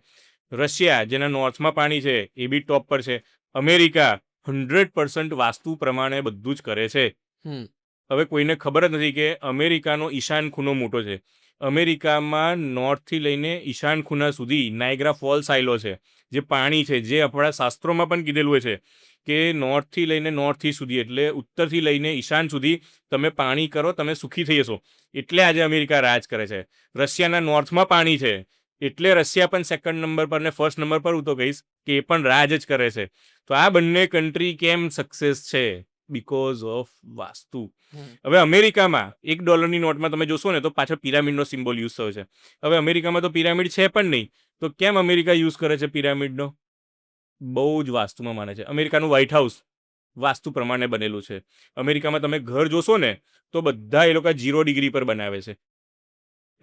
રશિયા જેના નોર્થમાં પાણી છે એ બી ટોપ પર છે. અમેરિકા 100% વાસ્તુ પ્રમાણે બધું જ કરે છે. હવે કોઈને ખબર જ નથી કે અમેરિકાનો ઈશાન ખૂણો મોટો છે. અમેરિકામાં નોર્થથી લઈને ઈશાન ખૂણા સુધી નાયગ્રા ફોલ્સ આવેલો છે, જે પાણી છે, જે આપણા શાસ્ત્રોમાં પણ કીધેલું હોય છે કે નોર્થથી લઈને નોર્થ ઈસ્ટ સુધી એટલે ઉત્તરથી લઈને ઈશાન સુધી તમે પાણી કરો, તમે સુખી થઈ જશો. એટલે આજે અમેરિકા રાજ કરે છે. રશિયાના નોર્થમાં પાણી છે એટલે રશિયા પણ સેકન્ડ નંબર પર ને ફર્સ્ટ નંબર પર હું તો કહીશ કે એ પણ રાજ જ કરે છે. તો આ બંને કન્ટ્રી કેમ સક્સેસ છે? Because of vastu. હવે અમેરિકામાં $1 નોટમાં તમે જોશો ને તો પાછળ પિરામિડનો સિમ્બોલ યુઝ થયો છે. હવે અમેરિકામાં તો પિરામિડ છે પણ નહીં, તો કેમ અમેરિકા યુઝ કરે છે પિરામિડનો? બહુ જ વાસ્તુમાં માને છે. અમેરિકાનું વ્હાઇટ હાઉસ વાસ્તુ પ્રમાણે બનેલું છે. અમેરિકામાં તમે ઘર જોશો ને તો બધા એ લોકો 0 ડિગ્રી પર બનાવે છે.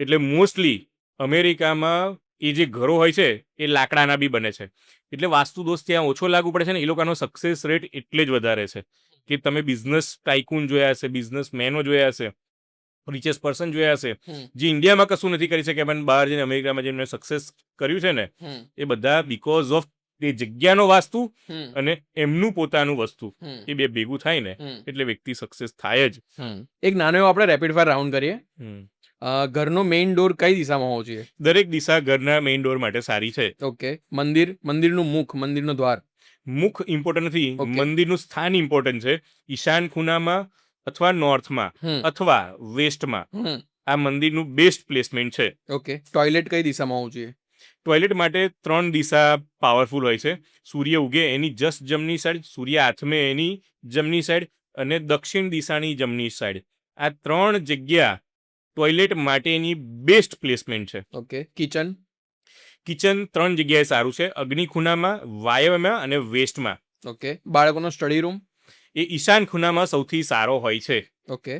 એટલે મોસ્ટલી અમેરિકામાં એ જે ઘરો હોય છે એ લાકડાના બી બને છે. એટલે વાસ્તુ દોષ ત્યાં ઓછો લાગુ પડે છે ને એ લોકોનો સક્સેસ રેટ એટલે જ વધારે છે કે તમે બિઝનેસ ટાઇકૂન જોયા હશે, બિઝનેસ મેનો જોયા હશે, રિચેસ્ટ પર્સન જોયા હશે, જે ઇન્ડિયામાં કશું નથી કરી શકે પણ બહાર જઈને અમેરિકામાં જેમને સક્સેસ કર્યું છે ને એ બધા બીકોઝ ઓફ એ જગ્યાનો વાસ્તુ અને એમનું પોતાનું વસ્તુ એ બે ભેગું થાય ને એટલે વ્યક્તિ સક્સેસ થાય જ. એક નાનો એવો આપણે રેપિડ ફાયર રાઉન્ડ કરીએ. ઘરનો મેઇન ડોર કઈ દિશામાં હોવો જોઈએ? દરેક દિશા ઘરના મેઇન ડોર માટે સારી છે. ઓકે. મંદિરનું મુખ, મંદિરનો દ્વાર? મુખ ઇમ્પોર્ટન્ટ નથી, મંદિરનું સ્થાન ઇમ્પોર્ટન્ટ છે. ઈશાન ખૂણામાં અથવા નોર્થમાં અથવા વેસ્ટમાં આ મંદિરનું બેસ્ટ પ્લેસમેન્ટ છે. ઓકે. ટોયલેટ કઈ દિશામાં હોવું જોઈએ? ટોયલેટ માટે 3 દિશા પાવરફુલ હોય છે. સૂર્ય ઉગે એની જસ્ટ જમણી સાઈડ, સૂર્ય આથમે એની જમણી સાઈડ અને દક્ષિણ દિશાની જમણી સાઈડ. આ 3 જગ્યા ટોયલેટ માટેની બેસ્ટ પ્લેસમેન્ટ છે. ઓકે. કિચન? કિચન 3 જગ્યાએ સારું છે, અગ્નિ ખૂણામાં, વાયવ્યમાં અને વેસ્ટમાં. ઓકે. બાળકોનો સ્ટડી રૂમ? એ ઈશાન ખૂણામાં સૌથી સારો હોય છે. ઓકે.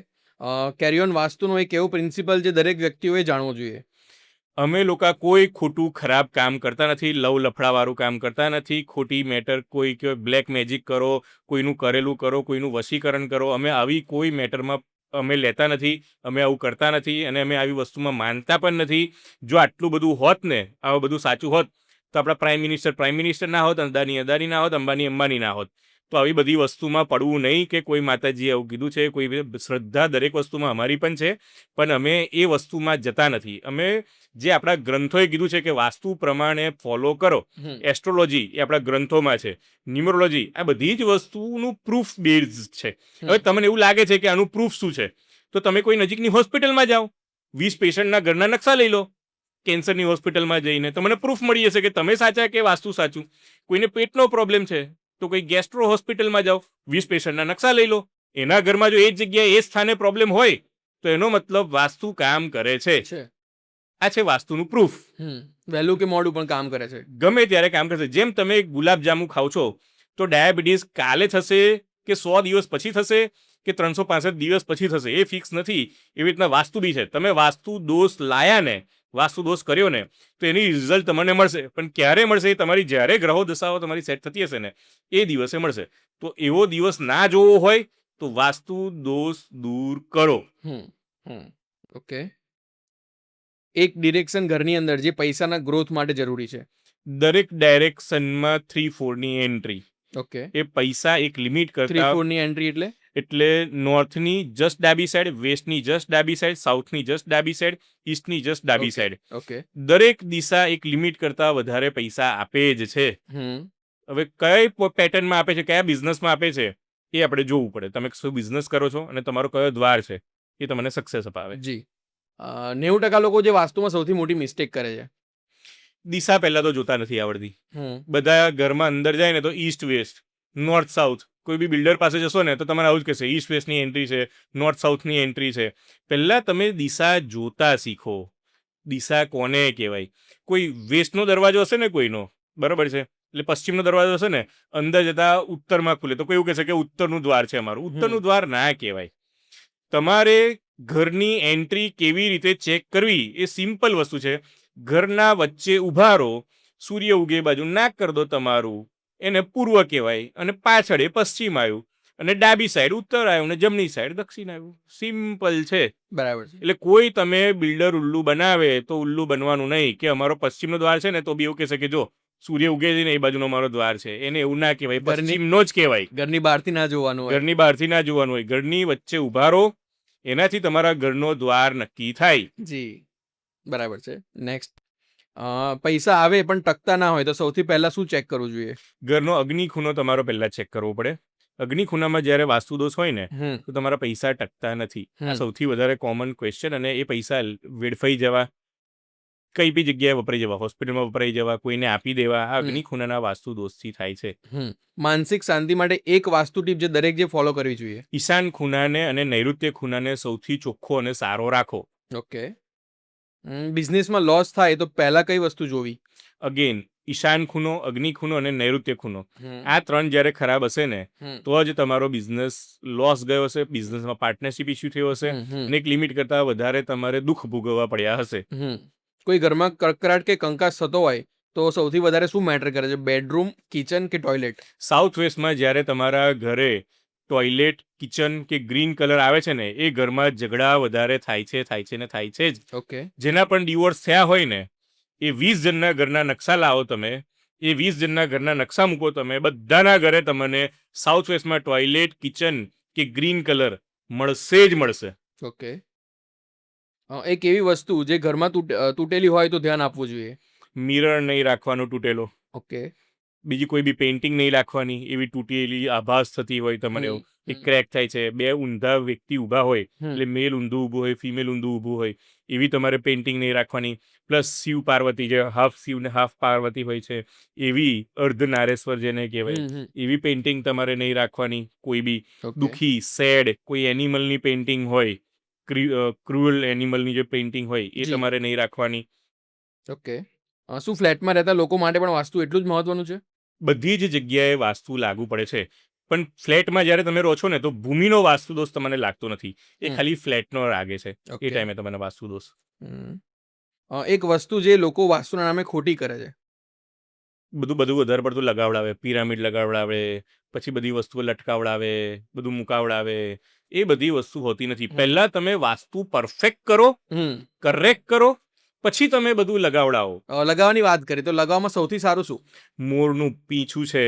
કેરી ઓન વાસ્તુનો એક એવો પ્રિન્સિપલ જે દરેક વ્યક્તિઓએ જાણવો જોઈએ? અમે લોકો કોઈ ખોટું ખરાબ કામ કરતા નથી, લવ લફડાવાળું કામ કરતા નથી, ખોટી મેટર કોઈ કે બ્લેક મેજિક કરો, કોઈનું કરેલું કરો, કોઈનું વશીકરણ કરો, અમે આવી કોઈ મેટરમાં અમે લેતા નથી, અમે આવું કરતા નથી અને અમે આવી વસ્તુમાં માનતા પણ નથી. જો આટલું બધું હોત ને, આવું બધું સાચું હોત તો આપણા પ્રાઇમ મિનિસ્ટર ના હોત, અદાની ના હોત, અંબાની ના હોત. તો આવી બધી વસ્તુમાં પડવું નહીં કે કોઈ માતાજીએ આવું કીધું છે, કોઈ શ્રદ્ધા દરેક વસ્તુમાં અમારી પણ છે પણ અમે એ વસ્તુમાં જતા નથી. અમે જે આપણા ગ્રંથોએ કીધું છે કે વાસ્તુ પ્રમાણે ફોલો કરો, એસ્ટ્રોલોજી એ આપણા ગ્રંથોમાં છે, ન્યુમરોલોજી આ બધી જ વસ્તુનું પ્રૂફ બેઝ છે. હવે તમને એવું લાગે છે કે આનું પ્રૂફ શું છે તો તમે કોઈ નજીકની હોસ્પિટલમાં જાઓ, 20 પેશન્ટના ઘરના નકશા લઈ લો, કેન્સરની હોસ્પિટલમાં જઈને તમને પ્રૂફ મળી જશે કે તમે સાચા કે વાસ્તુ સાચું. કોઈને પેટનો પ્રોબ્લેમ છે તો કોઈ ગેસ્ટ્રો હોસ્પિટલમાં જાઓ, 20 પેશન્ટના નકશા લઈ લો, એના ઘરમાં જો એ જ જગ્યાએ એ સ્થાને પ્રોબ્લેમ હોય તો એનો મતલબ વાસ્તુ કામ કરે છે. આ છે વાસ્તુનું પ્રૂફ. વહેલું કે મોડું પણ કામ કરે છે. ગમે ત્યારે કામ કરશે. જેમ તમે ગુલાબજાંબુ ખાવ છો તો ડાયાબિટીસ કાલે થશે કે 100 દિવસ પછી થશે કે 365 દિવસ પછી થશે, એ ફિક્સ નથી. એવી રીતના વાસ્તુ બી છે. તમે વાસ્તુ દોષ લાયા ને, વાસ્તુ દોષ કર્યો ને, તો એની રિઝલ્ટ તમને મળશે. પણ ક્યારે મળશે? એ તમારી જ્યારે ગ્રહો દશાઓ તમારી સેટ થતી હશે ને એ દિવસે મળશે. તો એવો દિવસ ના જોવો હોય તો વાસ્તુ દોષ દૂર કરો. ઓકે. એક ડિરેક્શન ઘરની અંદર જે પૈસાના ગ્રોથ માટે જરૂરી છે. દરેક ડાયરેક્શનમાં 3-4 ની એન્ટ્રી. ઓકે. એ પૈસા એક લિમિટ 3-4 કરતા, ની એન્ટ્રી એટલે નોર્થની જસ્ટ ડાબી સાઈડ, વેસ્ટની જસ્ટ ડાબી સાઈડ, સાઉથની જસ્ટ ડાબી સાઈડ, ઈસ્ટની જસ્ટ ડાબી સાઈડ. ઓકે. દરેક દિશા એક લિમિટ કરતા વધારે પૈસા આપે જ છે. હવે કઈ પેટર્નમાં આપે છે, કયા બિઝનેસમાં આપે છે, એ આપણે જોવું પડે. તમે શું બિઝનેસ કરો છો અને તમારો કયો દ્વાર છે, એ તમને સક્સેસ અપાવે. જી. 90% લોકો જે વાસ્તુમાં સૌથી મોટી મિસ્ટેક કરે છે. દિશા પહેલા તો જોતા નથી આવડતી. બધા ઘરમાં અંદર જાય ને તો ઈસ્ટ વેસ્ટ, નોર્થ સાઉથ. કોઈ બી બિલ્ડર પાસે જશો ને તો તમારે આવું જ કહેશે, ઈસ્ટ વેસ્ટની એન્ટ્રી છે, નોર્થ સાઉથની એન્ટ્રી છે. પહેલાં તમે દિશા જોતા શીખો. દિશા કોને કહેવાય? કોઈ વેસ્ટનો દરવાજો હશે ને કોઈનો, બરાબર છે, એટલે પશ્ચિમનો દરવાજો હશે ને, અંદર જતા ઉત્તરમાં ખુલે તો કોઈ એવું કહેશે કે ઉત્તરનું દ્વાર છે અમારું. ઉત્તરનું દ્વાર ના કહેવાય. તમારે ઘરની એન્ટ્રી કેવી રીતે ચેક કરવી એ સિમ્પલ વસ્તુ છે. ઘરના વચ્ચે ઊભા રહો, સૂર્ય ઉગે બાજુ નાક કરી દો તમારું, એને પૂર્વ કહેવાય, અને પાછળ એ પશ્ચિમ આવ્યું, અને ડાબી સાઈડ ઉત્તર આવ્યું, અને જમણી સાઈડ દક્ષિણ આવ્યું. સિમ્પલ છે. બરાબર છે. એટલે કોઈ તમે બિલ્ડર ઉલ્લુ બનાવે તો ઉલ્લુ બનવાનું નહીં કે અમારો પશ્ચિમનો દ્વાર છે ને તો બી એવું કહેશે કે જો સૂર્ય ઉગે છે ને એ બાજુનો અમારો દ્વાર છે. એને એવું ના કહેવાય, પશ્ચિમનો જ કહેવાય. ઘરની બહારથી ના જોવાનું હોય. ઘરની બહારથી ના જોવાનું હોય. ઘરની વચ્ચે ઊભા રહો, એનાથી તમારા ઘરનો દ્વાર નક્કી થાય. જી, બરાબર છે. નેક્સ્ટ, પૈસા આવે પણ ટકતા ના હોય તો સૌથી પહેલા શું ચેક કરવું જોઈએ? ઘરનો અગ્નિ ખૂણો તમારો પહેલા ચેક કરવો પડે. અગ્નિ ખૂણામાં જ્યારે વાસ્તુ દોષ હોય ને તો તમારા પૈસા ટકતા નથી. આ સૌથી વધારે કોમન ક્વેશ્ચન. અને એ પૈસા વેડફાઈ જવા, કઈ બી જગ્યાએ વપરાઈ જવા, હોસ્પિટલમાં વપરાઈ જવા, કોઈને આપી દેવા, આ અગ્નિ ખૂણાના વાસ્તુ દોષથી થાય છે. માનસિક શાંતિ માટે એક વાસ્તુ ટીપ જે દરેક જે ફોલો કરવી જોઈએ. ઈશાન ખૂણાને અને નૈઋત્ય ખૂણાને સૌથી ચોખ્ખો અને સારો રાખો. ઓકે. બિઝનેસમાં લોસ થાય તો પહેલા કઈ વસ્તુ જોવી? અગેન, ઈશાન ખૂણો, અગ્નિ ખૂણો અને નૈઋત્ય ખૂણો, આ ત્રણ જ્યારે ખરાબ હશે ને તો જ તમારો બિઝનેસ લોસ ગયો હશે, બિઝનેસમાં પાર્ટનરશિપ ઇસ્યુ થયો હશે, અને એક લિમિટ કરતાં વધારે તમારે દુઃખ ભોગવવા પડ્યા હશે. કોઈ ઘરમાં કકળાટ કે કંકાસ થતો હોય તો સૌથી વધારે શું મેટર કરે છે? બેડરૂમ, કિચન કે ટોયલેટ? સાઉથ વેસ્ટમાં જ્યારે તમારા ઘરે ટોયલેટ, કિચન કે ગ્રીન કલર આવે છે ને એ ઘરમાં ઝઘડા વધારે થાય છે જ. ઓકે. જેના પણ ડિવોર્સ થયા હોય ને એ 20 જણના ઘરના નકશા લાવો તમે, એ 20 જણના ઘરના નકશા મૂકો તમે, બધાના ઘરે તમને સાઉથ વેસ્ટમાં ટોયલેટ, કિચન કે ગ્રીન કલર મળશે જ મળશે. ઓકે. એક એવી વસ્તુ જે ઘરમાં તૂટેલી હોય તો ધ્યાન આપવું જોઈએ. મિરર નહીં રાખવાનો તૂટેલો. ઓકે. બીજી કોઈ બી પેઇન્ટિંગ નહીં રાખવાની, એવી તૂટેલી આભાસ થતી હોય તમને, એવું એક ક્રેક થાય છે, બે ઊંધા વ્યક્તિ ઊભા હોય, એટલે મેલ ઊંધું ઊભું હોય, ફિમેલ ઊંધું ઊભું હોય, એવી તમારે પેઇન્ટિંગ નહીં રાખવાની. પ્લસ શિવ પાર્વતી, જે હાફ શિવ ને હાફ પાર્વતી હોય છે, એવી અર્ધ નારેશ્વર જેને કહેવાય, એવી પેઇન્ટિંગ તમારે નહીં રાખવાની. કોઈ બી દુઃખી, સેડ, કોઈ એનિમલની પેઇન્ટિંગ હોય, ક્રુઅલ એનિમલની જે પેઇન્ટિંગ હોય એ તમારે નહીં રાખવાની. ઓકે. શું ફ્લેટમાં રહેતા લોકો માટે પણ વાસ્તુ એટલું જ મહત્વનું છે? બધી જ જગ્યાએ વાસ્તુ લાગુ પડે છે, પણ ફ્લેટમાં જ્યારે તમે રહો છો ને તો ભૂમિનો વાસ્તુ દોષ તમને લાગતો નથી, એ ખાલી ફ્લેટનો લાગે છે. એ ટાઈમે તમને વાસ્તુ દોષ. એક વસ્તુ જે લોકો વાસ્તુના નામે ખોટી કરે છે. બધું વધારે પડતું લગાવડાવે, પિરામિડ લગાવડાવે, પછી બધી વસ્તુઓ લટકાવડાવે, બધું મુકાવડાવે. એ બધી વસ્તુ હોતી નથી. પહેલા તમે વાસ્તુ પરફેક્ટ કરો, કરેક્ટ કરો, પછી તમે બધું લગાવડાવો. લગાવવાની વાત કરી તો લગાવવામાં સૌથી સારું શું? મોરનું પીછું છે,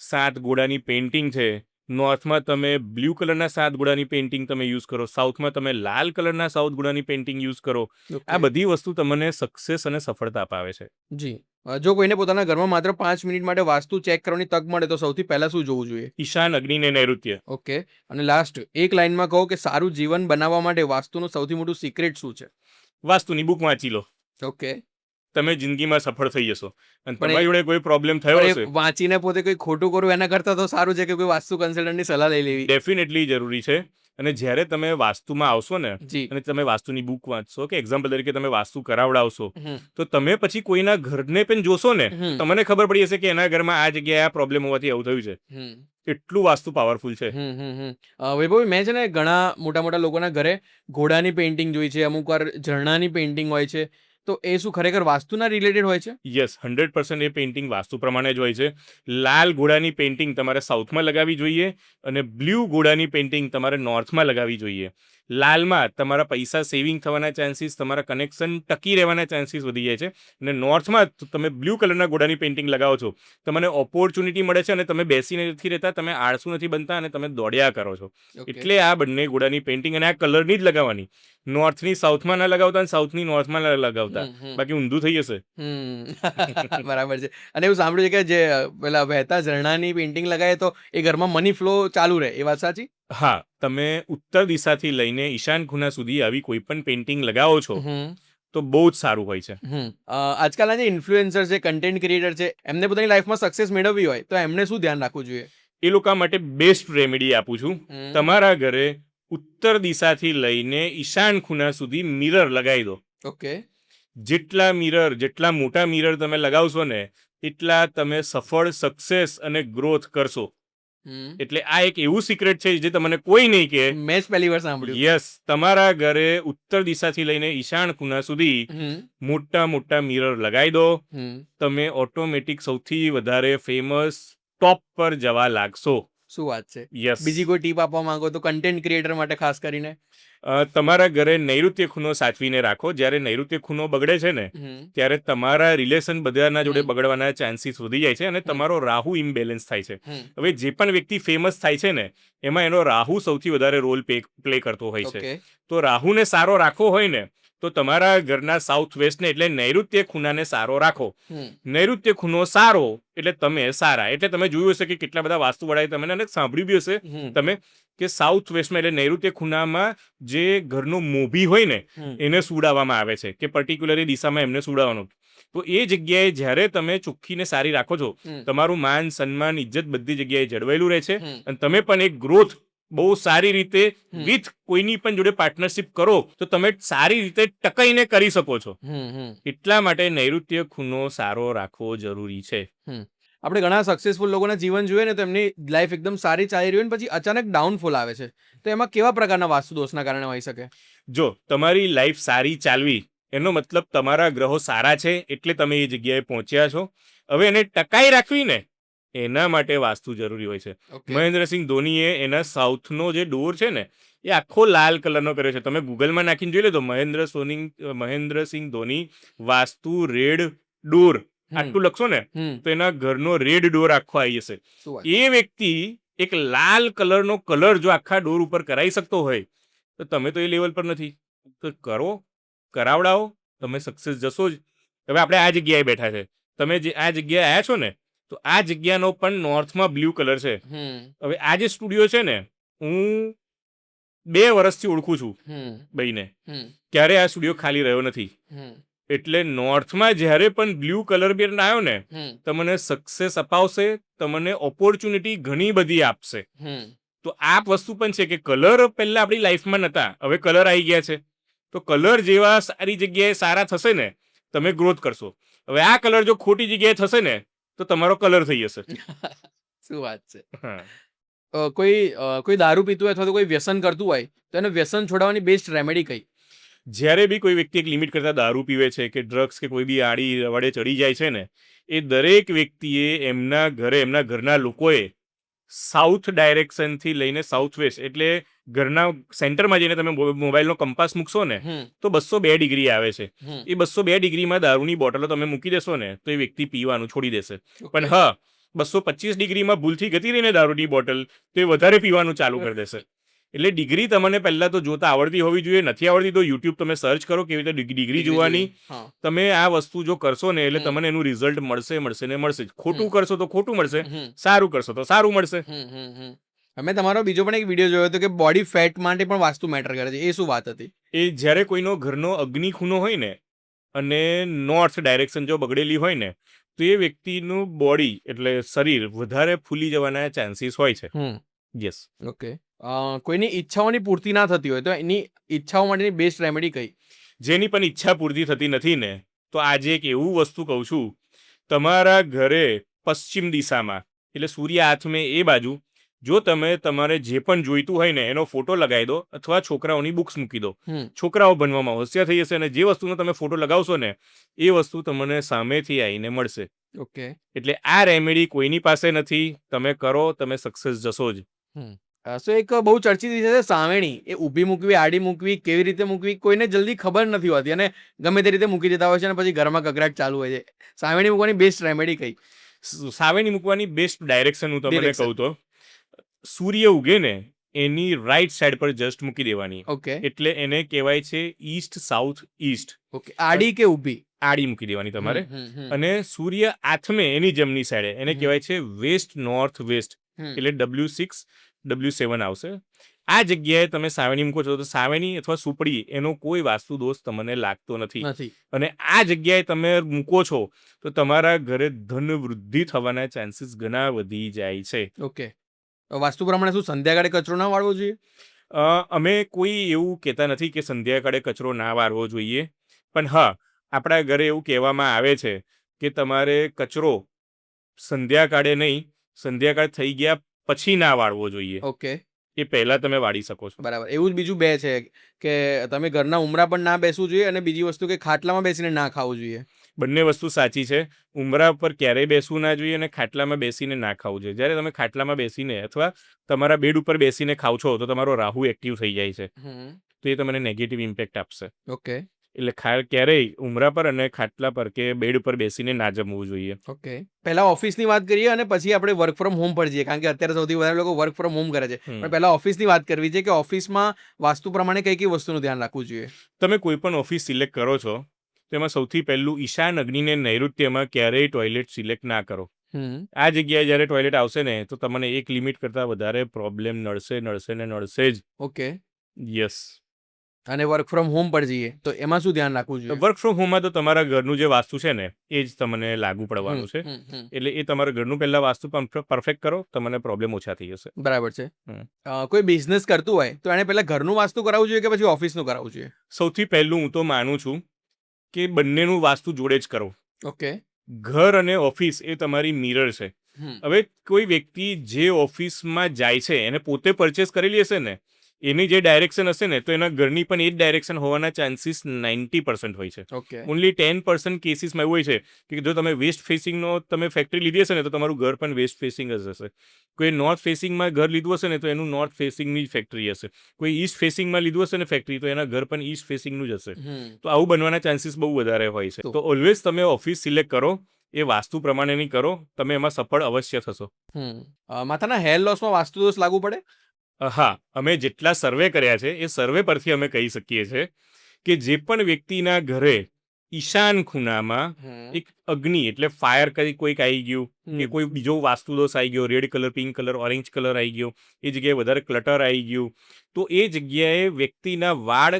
7 ઘોડાની પેઇન્ટિંગ છે. નોર્થમાં તમે બ્લુ કલરના 7 ઘોડાની પેઇન્ટિંગ તમે યુઝ કરો, સાઉથમાં તમે લાલ કલરના 7 ઘોડાની પેઇન્ટિંગ યુઝ કરો. આ બધી વસ્તુ તમને સક્સેસ અને સફળતા અપાવે છે. જી. જો કોઈને પોતાના ઘરમાં માત્ર 5 મિનિટ માટે વાસ્તુ ચેક કરવાની તક મળે તો સૌથી પહેલા શું જોવું જોઈએ? ઈશાન, અગ્નિ ને નૈઋત્ય. ઓકે. અને લાસ્ટ એક લાઇનમાં કહો કે સારું જીવન બનાવવા માટે વાસ્તુનું સૌથી મોટું સિક્રેટ શું છે? વાસ્તુની બુક વાંચી લો. ઓકે. તમે જિંદગીમાં સફળ થઈ જશો. અને તમારી જોડે કોઈ પ્રોબ્લેમ થયો હશે, વાંચીને પોતે કોઈ ખોટું કરવું એના કરતાં તો સારું છે કે કોઈ વાસ્તુ કન્સલ્ટન્ટની સલાહ લઈ લેવી. ડેફિનેટલી જરૂરી છે. અને જ્યારે તમે વાસ્તુમાં આવશો ને જી અને તમે વાસ્તુની બુક વાંચશો કે એક્ઝામ્પલ તરીકે તમે વાસ્તુ કરાવડાવશો હમ તો તમે પછી કોઈના ઘરને પણ જોશો ને હમ તો તમને ખબર પડી જશે કે એના ઘરમાં આ જગ્યાએ આ પ્રોબ્લેમ હોવાથી આવું થયું છે. હમ એટલું વાસ્તુ પાવરફુલ છે. વૈભવ મેં છે ને ઘણા મોટા મોટા લોકોના ઘરે ઘોડાની પેઇન્ટિંગ જોઈ છે, અમુક વાર ઝરણાની પેઇન્ટિંગ હોય છે, તો એ શું ખરેખર વાસ્તુના રિલેટેડ હોય છે? યસ 100% એ પેઇન્ટિંગ વાસ્તુ પ્રમાણે જ હોય છે. લાલ ઘોડાની પેઇન્ટિંગ તમારે સાઉથમાં લગાવવી જોઈએ અને બ્લુ ઘોડાની પેઇન્ટિંગ તમારે નોર્થમાં લગાવવી જોઈએ. લાલમાં તમારા પૈસા સેવિંગ થવાના ચાન્સીસ, તમારા કનેક્શન ટકી રહેવાના ચાન્સીસ વધી જાય છે. અને નોર્થમાં તમે બ્લુ કલરના ઘોડાની પેઇન્ટિંગ લગાવો છો તમને ઓપોર્ચ્યુનિટી મળે છે અને તમે બેસીને નથી રહેતા, તમે આળસુ નથી બનતા અને તમે દોડ્યા કરો છો. એટલે આ બંને ઘોડાની પેઇન્ટિંગ અને આ કલરની જ લગાવવાની. નોર્થની સાઉથમાં ના લગાવતા અને સાઉથની નોર્થમાં ના લગાવતા, બાકી ઊંધું થઈ જશે. બરાબર છે. અને એવું સાંભળ્યું છે કે જે પેલા વહેતા ઝરણાની પેઇન્ટિંગ લગાવે તો એ ઘરમાં મની ફ્લો ચાલુ રહે, એ વાત સાચી? હા, તમે ઉત્તર દિશાથી લઈને ઈશાન ખૂણા સુધી આવી કોઈ પણ પેઇન્ટિંગ લગાવો છો તો બહુ જ સારું હોય છે. આજકાલના જે ઇન્ફ્લુએન્સર છે, કન્ટેન્ટ ક્રિએટર છે, એમને પોતાની લાઈફમાં સક્સેસ મેળવવી હોય તો એમને શું ધ્યાન રાખવું જોઈએ? એ લોકો માટે બેસ્ટ રેમેડી આપું છું. તમારા ઘરે ઉત્તર દિશાથી લઈને ઈશાન ખૂણા સુધી મિરર લગાવી દો. ઓકે. જેટલા મોટા મિરર તમે લગાવશો ને એટલા તમે સફળ, સક્સેસ અને ગ્રોથ કરશો. એટલે આ એક એવું સિક્રેટ છે જે તમને કોઈ નહીં કે. મેં જ પહેલી વાર સાંભળ્યું. યસ, તમારા ઘરે ઉત્તર દિશાથી લઈને ઈશાન ખૂણા સુધી મોટા મોટા મિરર લગાવી દો. તમે ઓટોમેટિક સૌથી વધારે ફેમસ ટોપ પર જવા લાગશો. શું વાત છે? યસ. બીજી કોઈ ટીપ આપવા માંગો તો કન્ટેન્ટ ક્રિએટર માટે ખાસ કરીને? તમારા ઘરે નૈઋત્ય ખૂણો સાચવીને રાખો. જ્યારે નૈઋત્ય ખૂણો બગડે છે ને ત્યારે તમારા રિલેશન બધાના જોડે બગડવાના ચાન્સીસ વધી જાય છે અને તમારો રાહુ ઇમ્બેલેન્સ થાય છે. હવે જે પણ વ્યક્તિ ફેમસ થાય છે ને એમાં એનો રાહુ સૌથી વધારે રોલ પ્લે કરતો હોય છે. તો રાહુને સારો રાખવો હોય ને તો તમારા ઘરના સાઉથ વેસ્ટને એટલે નૈઋત્ય ખૂણાને સારો રાખો. નૈઋત્ય ખૂણો સારો એટલે તમે સારા. એટલે તમે જોયું હશે કે કેટલા બધા વાસ્તુવાળાએ તમને સાંભળ્યું બી હશે તમે કે સાઉથ વેસ્ટમાં એટલે નૈઋત્ય ખૂણામાં જે ઘરનો મોભી હોય ને એને સુડાવવામાં આવે છે કે પર્ટિક્યુલર દિશામાં એમને સુડાવવાનું. તો એ જગ્યાએ જ્યારે તમે ચોખ્ખીને સારી રાખો છો તમારું માન, સન્માન, ઇજ્જત બધી જગ્યાએ જળવાયેલું રહે છે અને તમે પણ એક ગ્રોથ બહુ સારી રીતે વિથ કોઈની પણ જોડે પાર્ટનરશિપ કરો તો તમે સારી રીતે ટકાઈને કરી શકો છો. એટલા માટે નૈઋત્ય ખૂણો સારો રાખવો જરૂરી છે. આપણે ઘણા સક્સેસફુલ લોકોના જીવન જોઈએ ને તો એમની લાઈફ એકદમ સારી ચાલી રહી હોય ને પછી અચાનક ડાઉનફોલ આવે છે, તો એમાં કેવા પ્રકારના વાસ્તુ દોષના કારણે હોઈ શકે? જો તમારી લાઈફ સારી ચાલવી એનો મતલબ તમારા ગ્રહો સારા છે એટલે તમે એ જગ્યાએ પહોંચ્યા છો. હવે એને ટકાઈ રાખવી ને એના માટે વાસ્તુ જરૂરી હોય છે. મહેન્દ્રસિંહ ધોનીએ એના સાઉથનો જે ડોર છે ને એ આખો લાલ કલરનો કર્યો છે. તમે ગૂગલમાં નાખીને જોઈ લો તો મહેન્દ્રસિંહ ધોની વાસ્તુ રેડ ડોર આટલું લખશો ને તો એના ઘરનો રેડ ડોર આખો આવી જશે. એ વ્યક્તિ એક લાલ કલરનો કલર જો આખા ડોર ઉપર કરાવી શકતો હોય તો તમે તો એ લેવલ પર નથી. તો કરો, કરાવડાવો, તમે સક્સેસ જશો જ. હવે આપણે આ જગ્યાએ બેઠા છે, તમે જે આ જગ્યાએ આવ્યા છો ને તો આ જગ્યાનો પણ નોર્થમાં બ્લુ કલર છે. હવે આ જે સ્ટુડિયો છે ને હું 2 વર્ષથી ઓળખું છું ભાઈને, ક્યારે આ સ્ટુડિયો ખાલી રહ્યો નથી. એટલે નોર્થમાં જ્યારે પણ બ્લુ કલર બેર આવ્યો ને તમને સક્સેસ અપાવશે, તમને ઓપોર્ચ્યુનિટી ઘણી બધી આપશે. તો આ વસ્તુ પણ છે કે કલર પહેલા આપણી લાઈફમાં નહોતા, હવે કલર આવી ગયા છે. તો કલર જેવા સારી જગ્યાએ સારા થશે ને તમે ગ્રોથ કરશો. હવે આ કલર જો ખોટી જગ્યાએ થશે ને તો તમારો કલર થઈ જશે. શું વાત છે? કોઈ દારૂ પીતું હોય અથવા તો કોઈ વ્યસન કરતું હોય તો એને વ્યસન છોડાવવાની બેસ્ટ રેમેડી કઈ? જ્યારે બી કોઈ વ્યક્તિ એક લિમિટ કરતાં દારૂ પીવે છે કે ડ્રગ્સ કે કોઈ બી આડી વડે ચડી જાય છે ને એ દરેક વ્યક્તિએ એમના ઘરના લોકોએ સાઉથ ડાયરેક્શનથી લઈને સાઉથ વેસ્ટ એટલે ઘરના સેન્ટરમાં જઈને તમે મોબાઈલનો કંપાસ મૂકશો ને તો 202 ડિગ્રી આવે છે. એ 202 ડિગ્રીમાં દારૂની બોટલો તમે મૂકી દેશો ને તો એ વ્યક્તિ પીવાનું છોડી દેશે. પણ હા, 225 ડિગ્રીમાં ભૂલથી ગતી રહીને દારૂની બોટલ તો એ વધારે પીવાનું ચાલુ કરી દેશે. એટલે ડિગ્રી તમને પહેલા તો જોતા આવડતી હોવી જોઈએ. નથી આવડતી તો યુટ્યુબ તમે સર્ચ કરો કેવી રીતે ડિગ્રી જોવાની. તમે આ વસ્તુ જો કરશો ને એટલે તમને એનું રિઝલ્ટ મળશે ને મળશે. ખોટું કરશો તો ખોટું મળશે, સારું કરશો તો સારું મળશે. મેં તમારો બીજો પણ એક વિડીયો જોયો હતો કે બોડી ફેટ માટે પણ વાસ્તુ મેટર કરે છે, એ શું વાત હતી? એ જ્યારે કોઈનો ઘરનો અગ્નિ ખૂણો હોય ને અને નોર્થ ડાયરેક્શન જો બગડેલી હોય ને તો એ વ્યક્તિનું બોડી એટલે શરીર વધારે ફૂલી જવાના ચાન્સીસ હોય છે. યસ. ઓકે. કોઈની ઈચ્છાઓની પૂર્તિ ના થતી હોય તો એની ઈચ્છાઓ માટેની બેસ્ટ રેમેડી કઈ? જેની પણ ઈચ્છા પૂર્તિ થતી નથી ને, તો આજે એક એવું વસ્તુ કહું છું, તમારા ઘરે પશ્ચિમ દિશામાં એટલે સૂર્ય આથમે એ બાજુ જો તમે તમારે જે પણ જોઈતું હોય ને એનો ફોટો લગાવી દો અથવા છોકરાઓની બુક્સ મૂકી દો. હમ. છોકરાઓ ભણવામાં હોશિયાર થઈ જશે અને જે વસ્તુનો તમે ફોટો લગાવશો ને એ વસ્તુ તમને સામેથી આવીને મળશે. ઓકે. એટલે આ રેમેડી કોઈની પાસે નથી. તમે કરો, તમે સક્સેસ જશો જ. સો એક બહુ ચર્ચિત વિષય છે સાવેણી. એ ઊભી મૂકવી, આડી મૂકવી, કેવી રીતે મૂકવી, કોઈને જલ્દી ખબર નથી હોતી અને ગમે તે રીતે મૂકી દેતા હોય છે અને પછી ઘરમાં કકરાટ ચાલુ હોય છે. સાવેણી મૂકવાની બેસ્ટ રેમેડી કઈ? સાવેણી મૂકવાની બેસ્ટ ડાયરેક્શન હું તમને Direction. કહું તો સૂર્ય ઉગે ને એની રાઈટ સાઈડ પર જસ્ટ મૂકી દેવાની. ઓકે. એટલે એને કહેવાય છે ઈસ્ટ સાઉથ ઈસ્ટ. ઓકે. આડી કે ઊભી? આડી મૂકી દેવાની તમારે. હમ. અને સૂર્ય આથમે એની જમણી સાઈડે એને હમ. કહેવાય છે વેસ્ટ નોર્થ વેસ્ટ. હમ. એટલે W6 W7 આવશે. આ જગ્યાએ તમે સાવેણી મૂકો છો તો સાવેણી અથવા સુપડી એનો કોઈ વાસ્તુ દોષ તમને લાગતો નથી. નથી. અને આ જગ્યાએ તમે મૂકો છો તો તમારા ઘરે ધન વૃદ્ધિ થવાના ચાન્સીસ ઘણા વધી જાય છે. ઓકે. વાસ્તુ પ્રમાણે શું સંધ્યાકાળે કચરો ના વાળવો જોઈએ? અમે કોઈ એવું કહેતા નથી કે સંધ્યાકાળે કચરો ના વાળવો જોઈએ. પણ હા, આપણા ઘરે એવું કહેવામાં આવે છે કે તમારે કચરો સંધ્યાકાળે નહીં, સંધ્યાકાળ થઈ ગયા પછી ના વાળવો જોઈએ. ઓકે. એ પહેલા તમે વાળી શકો છો. બરાબર. એવું જ બીજું બે છે કે તમે ઘરના ઉમરા પણ ના બેસવું જોઈએ અને બીજી વસ્તુ કે ખાટલામાં બેસીને ના ખાવું જોઈએ. બંને વસ્તુ સાચી છે. ઉંબરા પર ક્યારેય બેસવું ના જોઈએ અને ખાટલામાં બેસીને ના ખાવું જોઈએ. જ્યારે તમે ખાટલામાં બેસીને અથવા તમારા બેડ ઉપર બેસીને ખાવ છો તો તમારો રાહુ એક્ટિવ થઈ જાય છે. તો એ તમને નેગેટિવ ઇમ્પેક્ટ આપશે. ઓકે. એટલે ક્યારેય ઉંબરા પર અને ખાટલા પર કે બેડ ઉપર બેસીને ના જમવું જોઈએ. ઓકે. પહેલા ઓફિસની વાત કરીએ અને પછી આપણે વર્ક ફ્રોમ હોમ પર જઈએ કારણ કે અત્યારે સૌથી વધારે લોકો વર્ક ફ્રોમ હોમ કરે છે. પણ પહેલા ઓફિસની વાત કરવી છે કે ઓફિસમાં વાસ્તુ પ્રમાણે કઈ કઈ વસ્તુનું ધ્યાન રાખવું જોઈએ? તમે કોઈ પણ ઓફિસ સિલેક્ટ કરો છો તેમાં સૌથી પહેલું ઈશાન અગ્નિને નૈઋત્યમાં ક્યારેય ટોયલેટ સિલેક્ટ ના કરો. આ જગ્યાએ જ્યારે ટોયલેટ આવશે ને તો તમને એક લિમિટ કરતાં વધારે પ્રોબ્લેમ નડશે જ. ઓકે. યસ. અને વર્ક ફ્રોમ હોમ પર જઈએ તો એમાં શું ધ્યાન રાખવું જોઈએ? વર્ક ફ્રોમ હોમમાં તો તમારા ઘરનું જે વાસ્તુ છે ને એ જ તમને લાગુ પડવાનું છે. એટલે એ તમારા ઘરનું પહેલા વાસ્તુ પરફેક્ટ કરો, તમને પ્રોબ્લેમ ઓછા થઈ જશે. બરાબર છે. કોઈ બિઝનેસ કરતું હોય તો એને પહેલા ઘરનું વાસ્તુ કરાવવું જોઈએ કે પછી ઓફિસનું કરાવવું જોઈએ? સૌથી પહેલું હું તો માનું છું કે બંનેનું વાસ્તુ જોડે જ કરો. ઓકે. ઘર અને ઓફિસ એ તમારી મિરર છે. હવે કોઈ વ્યક્તિ જે ઓફિસમાં જાય છે એને પોતે પરચેસ કરેલી હશે ને એની જે ડાયરેક્શન હશે ને તો એના ઘરની પણ એ જ ડાયરેક્શન હોવાના ચાન્સીસ 90% હોય છે. ઓકે. ઓનલી 10% કેસીસમાં એવું હોય છે કે જો તમે વેસ્ટ ફેસિંગનો તમે ફેક્ટરી લીધી હશે ને તો તમારું ઘર પણ વેસ્ટ ફેસિંગ જ હશે. કોઈ નોર્થ ફેસિંગમાં ઘર લીધું હશે ને તો એનું નોર્થ ફેસિંગની જ ફેક્ટરી હશે. કોઈ ઈસ્ટ ફેસિંગમાં લીધું હશે ને ફેક્ટરી તો એના ઘર પણ ઈસ્ટ ફેસિંગનું જ હશે. તો આવું બનવાના ચાન્સીસ બહુ વધારે હોય છે. તો ઓલવેઝ તમે ઓફિસ સિલેક્ટ કરો, એ વાસ્તુ પ્રમાણેની કરો, તમે એમાં સફળ અવશ્ય થશો. માથાના હેર લોસમાં વાસ્તુ દોષ લાગુ પડે? હા, અમે જેટલા સર્વે કર્યા છે એ સર્વે પરથી અમે કહી શકીએ છીએ કે જે પણ વ્યક્તિના ઘરે ઈશાન ખૂણામાં એક અગ્નિ એટલે ફાયર કોઈક આવી ગયું કે કોઈ બીજો વાસ્તુ દોષ આવી ગયો, red colour, pink colour, orange colour આવી ગયો, એ જગ્યાએ વધારે ક્લટર આવી ગયું, તો એ જગ્યાએ વ્યક્તિના વાળ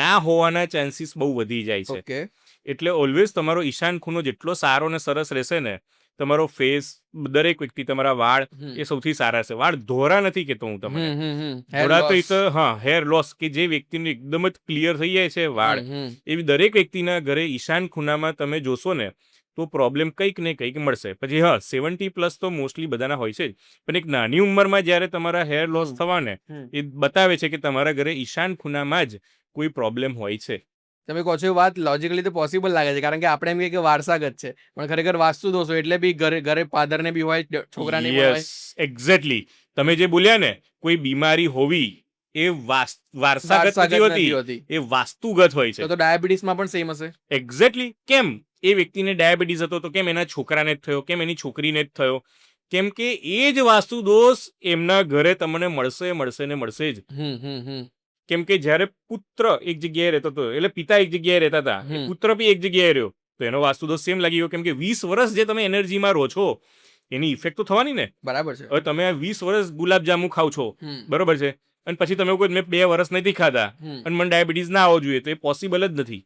ના હોવાના ચાન્સીસ બહુ વધી જાય છે. ઓકે. એટલે ઓલવેઝ તમારો ઈશાન ખૂણો જેટલો સારો ને સરસ રહેશે ને તમારો ફેસ, દરેક વ્યક્તિ, તમારા વાળ એ સૌથી સારા છે. વાળ ધોરા નથી કહેતો હું તમને. ધોરા તો એ તો હેર લોસ કે જે વ્યક્તિને એકદમ જ ક્લિયર થઈ જાય છે વાળ, એવી દરેક વ્યક્તિના ઘરે ઈશાન ખૂણામાં તમે જોશો ને તો પ્રોબ્લેમ કંઈક ને કંઈક મળશે. પછી 70+ તો મોસ્ટલી બધાના હોય છે જ, પણ એક નાની ઉંમરમાં જ્યારે તમારા હેર લોસ થવા ને એ બતાવે છે કે તમારા ઘરે ઈશાન ખૂણામાં જ કોઈ પ્રોબ્લેમ હોય છે. તમે કહો છો એ વાત લોજિકલી તો પોસિબલ લાગે છે કારણ કે આપણે એમ કહીએ કે વારસાગત છે પણ ખરેખર વાસ્તુ દોષ હોય એટલે બી ઘરે ફાધરને બી હોય, છોકરાને બી હોય. Yes, exactly. તમે જે બોલ્યા ને કોઈ બીમારી હોવી એ વારસાગત નથી હોતી, એ વાસ્તુગત હોય છે. તો ડાયાબિટીસમાં પણ સેમ હશે? એક્ઝેક્ટલી. કેમ એ વ્યક્તિને ડાયાબિટીસ હતો તો કેમ એના છોકરાને જ થયો, કેમ એની છોકરીને જ થયો? કેમ કે એ જ વાસ્તુ દોષ એમના ઘરે તમને મળશે જ. કેમ કે જ્યારે પુત્ર એક જગ્યાએ રહેતો હતો એટલે પિતા એક જગ્યાએ રહેતા હતા, પુત્ર બી એક જગ્યાએ રહ્યો તો એનો વાસ્તુ દોષ સેમ લાગી ગયો. કેમ કે 20 વર્ષ જે તમે એનર્જીમાં રહો છો એની ઇફેક્ટ તો થવાની ને. બરાબર છે. હવે તમે 20 વર્ષ ગુલાબજાંબુ ખાવ છો, બરોબર છે, અને પછી તમે કહો મેં 2 વર્ષ નથી ખાધા અને મને ડાયાબિટીસ ના આવવો જોઈએ, તો એ પોસિબલ જ નથી.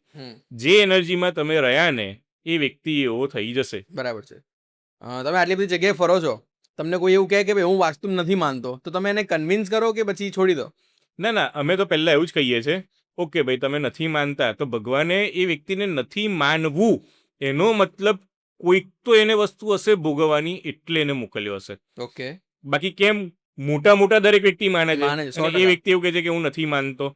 જે એનર્જીમાં તમે રહ્યા ને એ વ્યક્તિ એવો થઈ જશે. બરાબર છે. તમે આટલી બધી જગ્યાએ ફરો છો તમને કોઈ એવું કહે કે ભાઈ હું વાસ્તુ નથી માનતો, તો તમે એને કન્વિન્સ કરો કે પછી છોડી દો? ના અમે તો પહેલા એવું જ કહીએ છીએ, ઓકે ભાઈ તમે નથી માનતા તો ભગવાને એ વ્યક્તિને નથી માનવું એનો મતલબ કોઈક તો એને વસ્તુ હશે ભોગવવાની એટલે એને મોકલ્યો હશે. ઓકે. બાકી કેમ મોટા દરેક વ્યક્તિ માને છે માને છે, અને 100%. એ વ્યક્તિ એવું કહે છે કે હું નથી માનતો,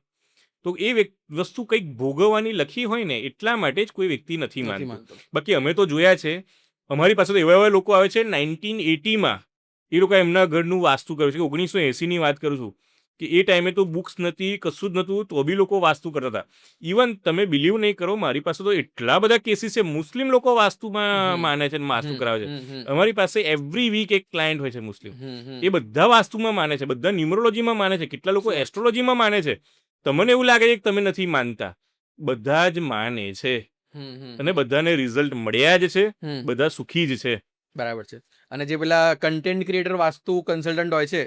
તો એ વસ્તુ કંઈક ભોગવવાની લખી હોય ને એટલા માટે જ કોઈ વ્યક્તિ નથી નથી માનતું. માનતો. બાકી અમે તો જોયા છે, અમારી પાસે તો એવા લોકો આવે છે 1980માં એ લોકો એમના ઘરનું વાસ્તુ કર્યું છે, 1980ની વાત કરું છું, કે એ ટાઈમે તો બુક્સ નથી, કશું જ નહોતું, તો બી લોકો વાસ્તુ કરતા હતા. ઇવન તમે બિલીવ નહીં કરો, મારી પાસે તો એટલા બધા કેસીસ છે, મુસ્લિમ લોકો વાસ્તુમાં માને છે અને વાસ્તુ કરાવે છે. અમારી પાસે એવરી વીક એક ક્લાયન્ટ હોય છે મુસ્લિમ, એ બધા વાસ્તુમાં માને છે, બધા ન્યુમરોલોજીમાં માને છે, કેટલા લોકો એસ્ટ્રોલોજીમાં માને છે. તમને એવું લાગે છે કે તમે નથી માનતા, બધા જ માને છે અને બધાને રિઝલ્ટ મળ્યા જ છે, બધા સુખી જ છે. બરાબર છે. અને જે પેલા કન્ટેન્ટ ક્રિએટર વાસ્તુ કન્સલ્ટન્ટ હોય છે,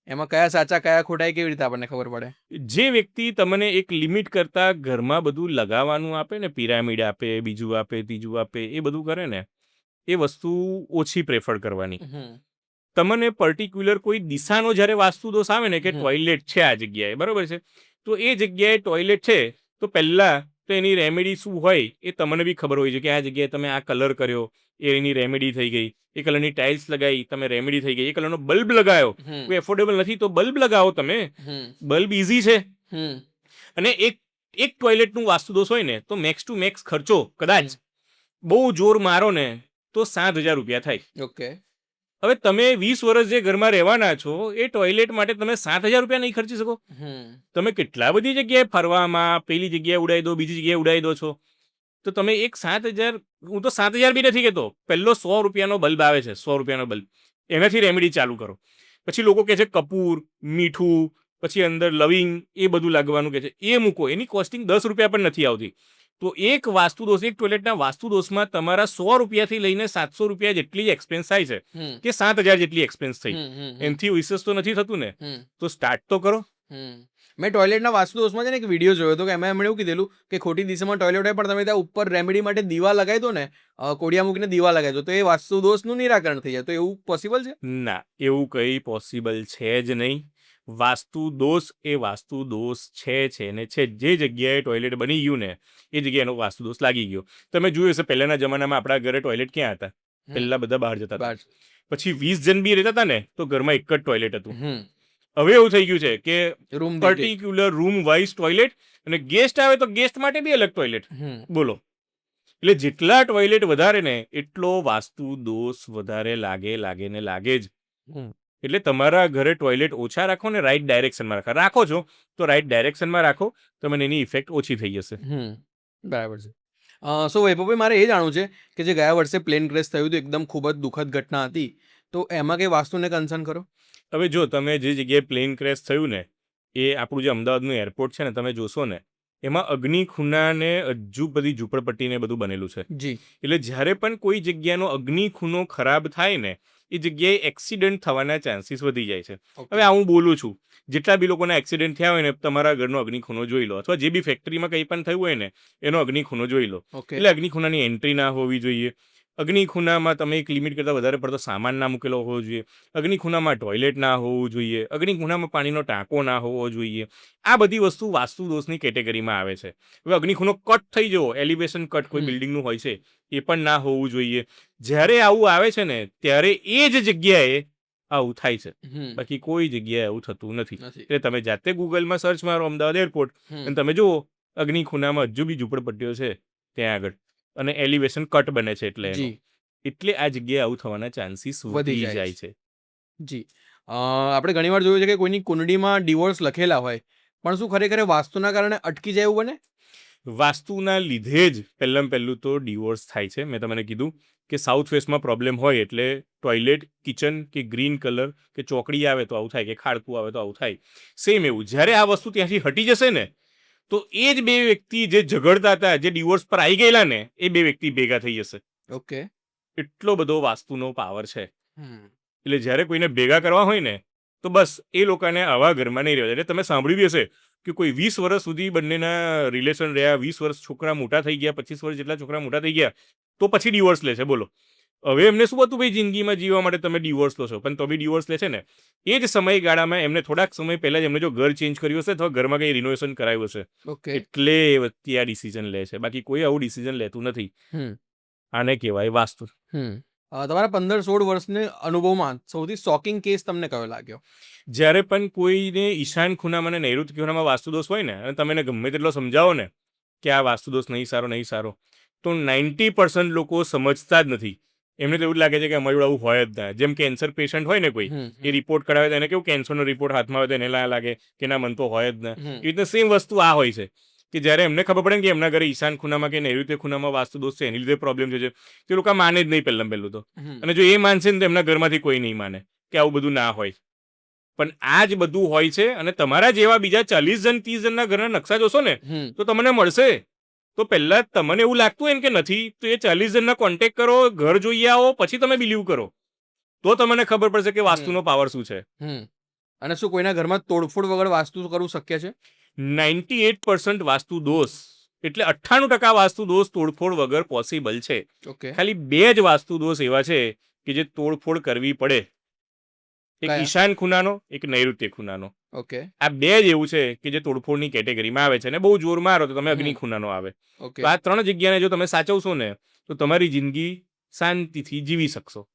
એમાં કયા સાચા કયા ખોટા એ કેવી રીતે આપણને ખબર પડે? જે વ્યક્તિ તમને એક લિમિટ કરતા ઘરમાં બધું લગાવવાનું આપે ને, પિરામિડ આપે, બીજું આપે, ત્રીજું આપે, એ બધું કરે ને, એ વસ્તુ ઓછી પ્રેફર કરવાની. તમને પર્ટિક્યુલર કોઈ દિશાનો જ્યારે વાસ્તુ દોષ આવે ને, કે ટોયલેટ છે આ જગ્યાએ, બરોબર છે, તો એ જગ્યાએ ટોયલેટ છે, તો પહેલાં તો એની રેમેડી શું હોય એ તમને બી ખબર હોય છે, કે આ જગ્યાએ તમે આ કલર કર્યો એ એની રેમેડી થઈ ગઈ, એ કલરની ટાઇલ્સ લગાવી તમે રેમેડી થઈ ગઈ, એ કલરનો બલ્બ લગાવ્યો કોઈ એફોર્ડેબલ નથી તો બલ્બ લગાવો તમે, બલ્બ ઇઝી છે. અને એક ટોયલેટનું વાસ્તુ દોષ હોય ને તો મેક્સ ટુ મેક્સ ખર્ચો કદાચ બહુ જોર મારો ને તો 7,000 રૂપિયા થાય. ઓકે. હવે તમે 20 વર્ષ જે ઘરમાં રહેવાના છો એ ટોયલેટ માટે તમે 7,000 રૂપિયા નહીં ખર્ચી શકો? તમે કેટલા બધી જગ્યાએ ફરવામાં પેલી જગ્યાએ ઉડાવી દો, બીજી જગ્યાએ ઉડાવી દો છો, તો તમે એક 7,000, હું તો 7,000 બી નથી કહેતો, પહેલો 100 રૂપિયાનો બલ્બ આવે છે, 100 રૂપિયાનો બલ્બ, એનાથી રેમેડી ચાલુ કરો. પછી લોકો કહે છે કપૂર, મીઠું, પછી અંદર લવિંગ, એ બધું લાગવાનું કહે છે, એ મૂકો, એની કોસ્ટિંગ 10 રૂપિયા પણ નથી આવતી. તો એક વાસ્તુ દોષ, એક ટોયલેટના વાસ્તુ દોષમાં તમારા 100 રૂપિયાથી લઈને 700 રૂપિયા જેટલી જ એક્સપેન્સ થાય છે, કે 7,000 જેટલી એક્સપેન્સ થઈ, એનાથી વિશેષ તો નથી થતું ને, તો સ્ટાર્ટ તો કરો. મેં ટોયલેટના વાસ્તુ દોષમાં છે ને એક વિડીયો જોયો હતો, કે એમાં એમણે એવું કીધેલું કે ખોટી દિશામાં ટોયલેટ હોય પણ તમે ત્યાં ઉપર રેમેડી માટે દીવા લગાવી દો ને, કોડિયા મૂકીને દીવા લગાવી દો, તો એ વાસ્તુ દોષનું નિરાકરણ થઈ જાય. તો એવું પોસિબલ છે? ના, એવું કંઈ પોસિબલ છે જ નહીં. વાસ્તુ દોષ એ વાસ્તુ દોષ છે ને છે. જે જગ્યાએ ટોયલેટ બની ગયું ને એ જગ્યાએ એનો વાસ્તુ દોષ લાગી ગયો. તમે જોયું હશે પહેલાના જમાનામાં આપણા ઘરે ટોયલેટ ક્યાં હતા? પહેલા બધા બહાર જતા હતા. પછી 20 જણ બી રહેતા હતા ને તો ઘરમાં એક જ ટોયલેટ હતું. હવે એવું થઈ ગયું છે કે room particular room wise toilet, અને ગેસ્ટ આવે તો ગેસ્ટ માટે બી અલગ ટોયલેટ. બોલો, એટલે જેટલા ટોયલેટ વધારે ને એટલો વાસ્તુ દોષ વધારે લાગે ને લાગે જ. એટલે તમારા ઘરે ટોયલેટ ઓછા રાખો ને રાઈટ ડાયરેક્શનમાં રાખો છો તો રાઈટ ડાયરેક્શનમાં રાખો, તમને એની ઇફેક્ટ ઓછી થઈ જશે. બરાબર છે. સો વૈભવભાઈ, મારે એ જાણવું છે કે જે ગયા વર્ષે પ્લેન ક્રેશ થયું હતું, એકદમ ખૂબ જ દુઃખદ ઘટના હતી, તો એમાં કંઈ વાસ્તુને કન્સર્ન કરો? હવે જો તમે જે જગ્યાએ પ્લેન ક્રેશ થયું ને એ આપણું જે અમદાવાદનું એરપોર્ટ છે ને, તમે જોશો ને એમાં અગ્નિ ખૂણાને હજુ બધી ઝૂંપડપટ્ટીને બધું બનેલું છે. જી. એટલે જ્યારે પણ કોઈ જગ્યાનો અગ્નિ ખૂણો ખરાબ થાય ને એ જગ્યાએ એક્સિડન્ટ થવાના ચાન્સીસ વધી જાય છે. હવે આ હું બોલું છું, જેટલા બી લોકોના એક્સિડન્ટ થયા હોય ને તમારા ઘરનો અગ્નિ ખૂણો જોઈ લો, અથવા જે બી ફેક્ટરીમાં કંઈ પણ થયું હોય ને એનો અગ્નિ ખૂણો જોઈ લો. એટલે અગ્નિ ખૂણાની એન્ટ્રી ના હોવી જોઈએ. અગ્નિ ખૂણામાં તમે એક લિમિટ કરતાં વધારે પડતો સામાન ના મૂકેલો હોવો જોઈએ. અગ્નિ ખૂણામાં ટોયલેટ ના હોવું જોઈએ. અગ્નિ ખૂણામાં પાણીનો ટાંકો ના હોવો જોઈએ. આ બધી વસ્તુ વાસ્તુ દોષની કેટેગરીમાં આવે છે. હવે અગ્નિ ખૂણો કટ થઈ જવો, એલિવેશન કટ કોઈ બિલ્ડિંગનું હોય છે, એ પણ ના હોવું જોઈએ. જ્યારે આવું આવે છે ને ત્યારે એ જ જગ્યાએ આવું થાય છે, બાકી કોઈ જગ્યાએ આવું થતું નથી. એટલે તમે જાતે ગૂગલમાં સર્ચ મારો અમદાવાદ એરપોર્ટ અને તમે જુઓ અગ્નિ ખૂણામાં હજુ બી ઝૂંપડપટ્ટીઓ છે ત્યાં આગળ, અને એલિવેશન કટ બને છે એટલે આ જગ્યાએ આવું થવાના ચાન્સીસ વધી જાય છે. જી. આપણે ઘણીવાર જોયું છે કે કોઈની કુંડળીમાં ડિવોર્સ લખેલા હોય, પણ શું ખરેખર વાસ્તુના કારણે અટકી જાય એવું બને? વાસ્તુના લીધે જ પહેલું તો ડિવોર્સ થાય છે. મેં તમને કીધું કે સાઉથ વેસ્ટમાં પ્રોબ્લેમ હોય એટલે ટોયલેટ, કિચન કે ગ્રીન કલર કે ચોકડી આવે તો આવું થાય, કે ખાડકું આવે તો આવું થાય. સેમ એવું જ્યારે આ વસ્તુ ત્યાંથી હટી જશે ને તો એ જ બે વ્યક્તિ જે ઝઘડતા હતા, જે ડિવોર્સ પર આવી ગયેલા ને, એ બે વ્યક્તિ ભેગા થઈ જશે. ઓકે. એટલો બધો વાસ્તુનો પાવર છે. એટલે જ્યારે કોઈને ભેગા કરવા હોય ને તો બસ એ લોકોને આવા ઘરમાં નહીં રહેવા. એટલે તમે સાંભળ્યું બી હશે કે કોઈ 20 વર્ષ સુધી બંનેના રિલેશન રહ્યા, 20 વર્ષ છોકરા મોટા થઈ ગયા, 25 વર્ષ જેટલા છોકરા મોટા થઈ ગયા તો પછી ડિવોર્સ લે છે. બોલો, હવે એમને શું હતું ભાઈ જિંદગીમાં જીવવા માટે તમે ડિવોર્સ લો છો, પણ તો બી ડિવોર્સ લે છે ને એ જ સમયગાળામાં એમને થોડાક સમય પહેલા જ એમને જો ઘર ચેન્જ કર્યું હશે અથવા ઘરમાં કંઈ રિનોવેશન કરાવ્યું હશે ઓકે. એટલે એ વ્યક્તિ આ ડિસિઝન લે છે, બાકી કોઈ આવું ડિસિઝન લેતું નથી. હમ આને કહેવાય વાસ્તુ. હમ તમારા 15-16 વર્ષની અનુભવમાં સૌથી શોકિંગ કેસ તમને કયો લાગ્યો? જ્યારે પણ કોઈને ઈશાન ખૂણામાં અને નૈઋત્ય ખૂણામાં વાસ્તુદોષ હોય ને અને તમે એને ગમે તેટલો સમજાવો ને કે આ વાસ્તુદોષ નહીં સારો, તો 90% લોકો સમજતા જ નથી. એમને તો એવું જ લાગે છે કે અમારી જોડે આવું હોય જ ના. જેમ કેન્સર પેશન્ટ હોય ને કોઈ, એ રિપોર્ટ કરાવે તો એને કેવું કેન્સરનો રિપોર્ટ હાથમાં આવે તો એને લાગે કે ના મન તો હોય જ ના. એ રીતના સેમ વસ્તુ આ હોય છે કે જ્યારે એમને ખબર પડે ને કે એમના ઘરે ઈશાન ખૂણામાં કે નૈઋત્ય ખૂણામાં વાસ્તુદોષ છે, એની લીધે પ્રોબ્લેમ છે, તે લોકો માને જ નહીં પહેલું તો. અને જો એ માનશે ને તો એમના ઘરમાંથી કોઈ નહીં માને કે આવું બધું ના હોય. પણ આ જ બધું હોય છે અને તમારા જેવા બીજા 40 જણ 30 જણના ઘરના નકશા જોશો ને તો તમને મળશે. તો પહેલા તમને એવું લાગતું હોય ને કે નથી, તો એ 40 જણના કોન્ટેક્ટ કરો, ઘર જોઈ આવો, પછી તમે બિલીવ કરો, તો તમને ખબર પડશે કે વાસ્તુનો પાવર શું છે. અને શું કોઈના ઘરમાં તોડફોડ વગર વાસ્તુ કરવું શક્ય છે? 98% વાસ્તુ દોષ એટલે 98% વાસ્તુ દોષ તોડફોડ વગર પોસિબલ છે. ઓકે. ખાલી 2 જ વાસ્તુ દોષ એવા છે કે જે તોડફોડ કરવી પડે. એક કયા? ઈશાન ખૂણાનો, એક નૈઋત્ય ખૂણાનો. ઓકે. આ 2 જ એવું છે કે જે તોડફોડની કેટેગરીમાં આવે છે અને બહુ જોર મારો તો તમે અગ્નિ ખૂણાનો આવે. ઓકે. તો આ 3 જગ્યાને જો તમે સાચવશો ને તો તમારી જિંદગી શાંતિથી જીવી શકશો.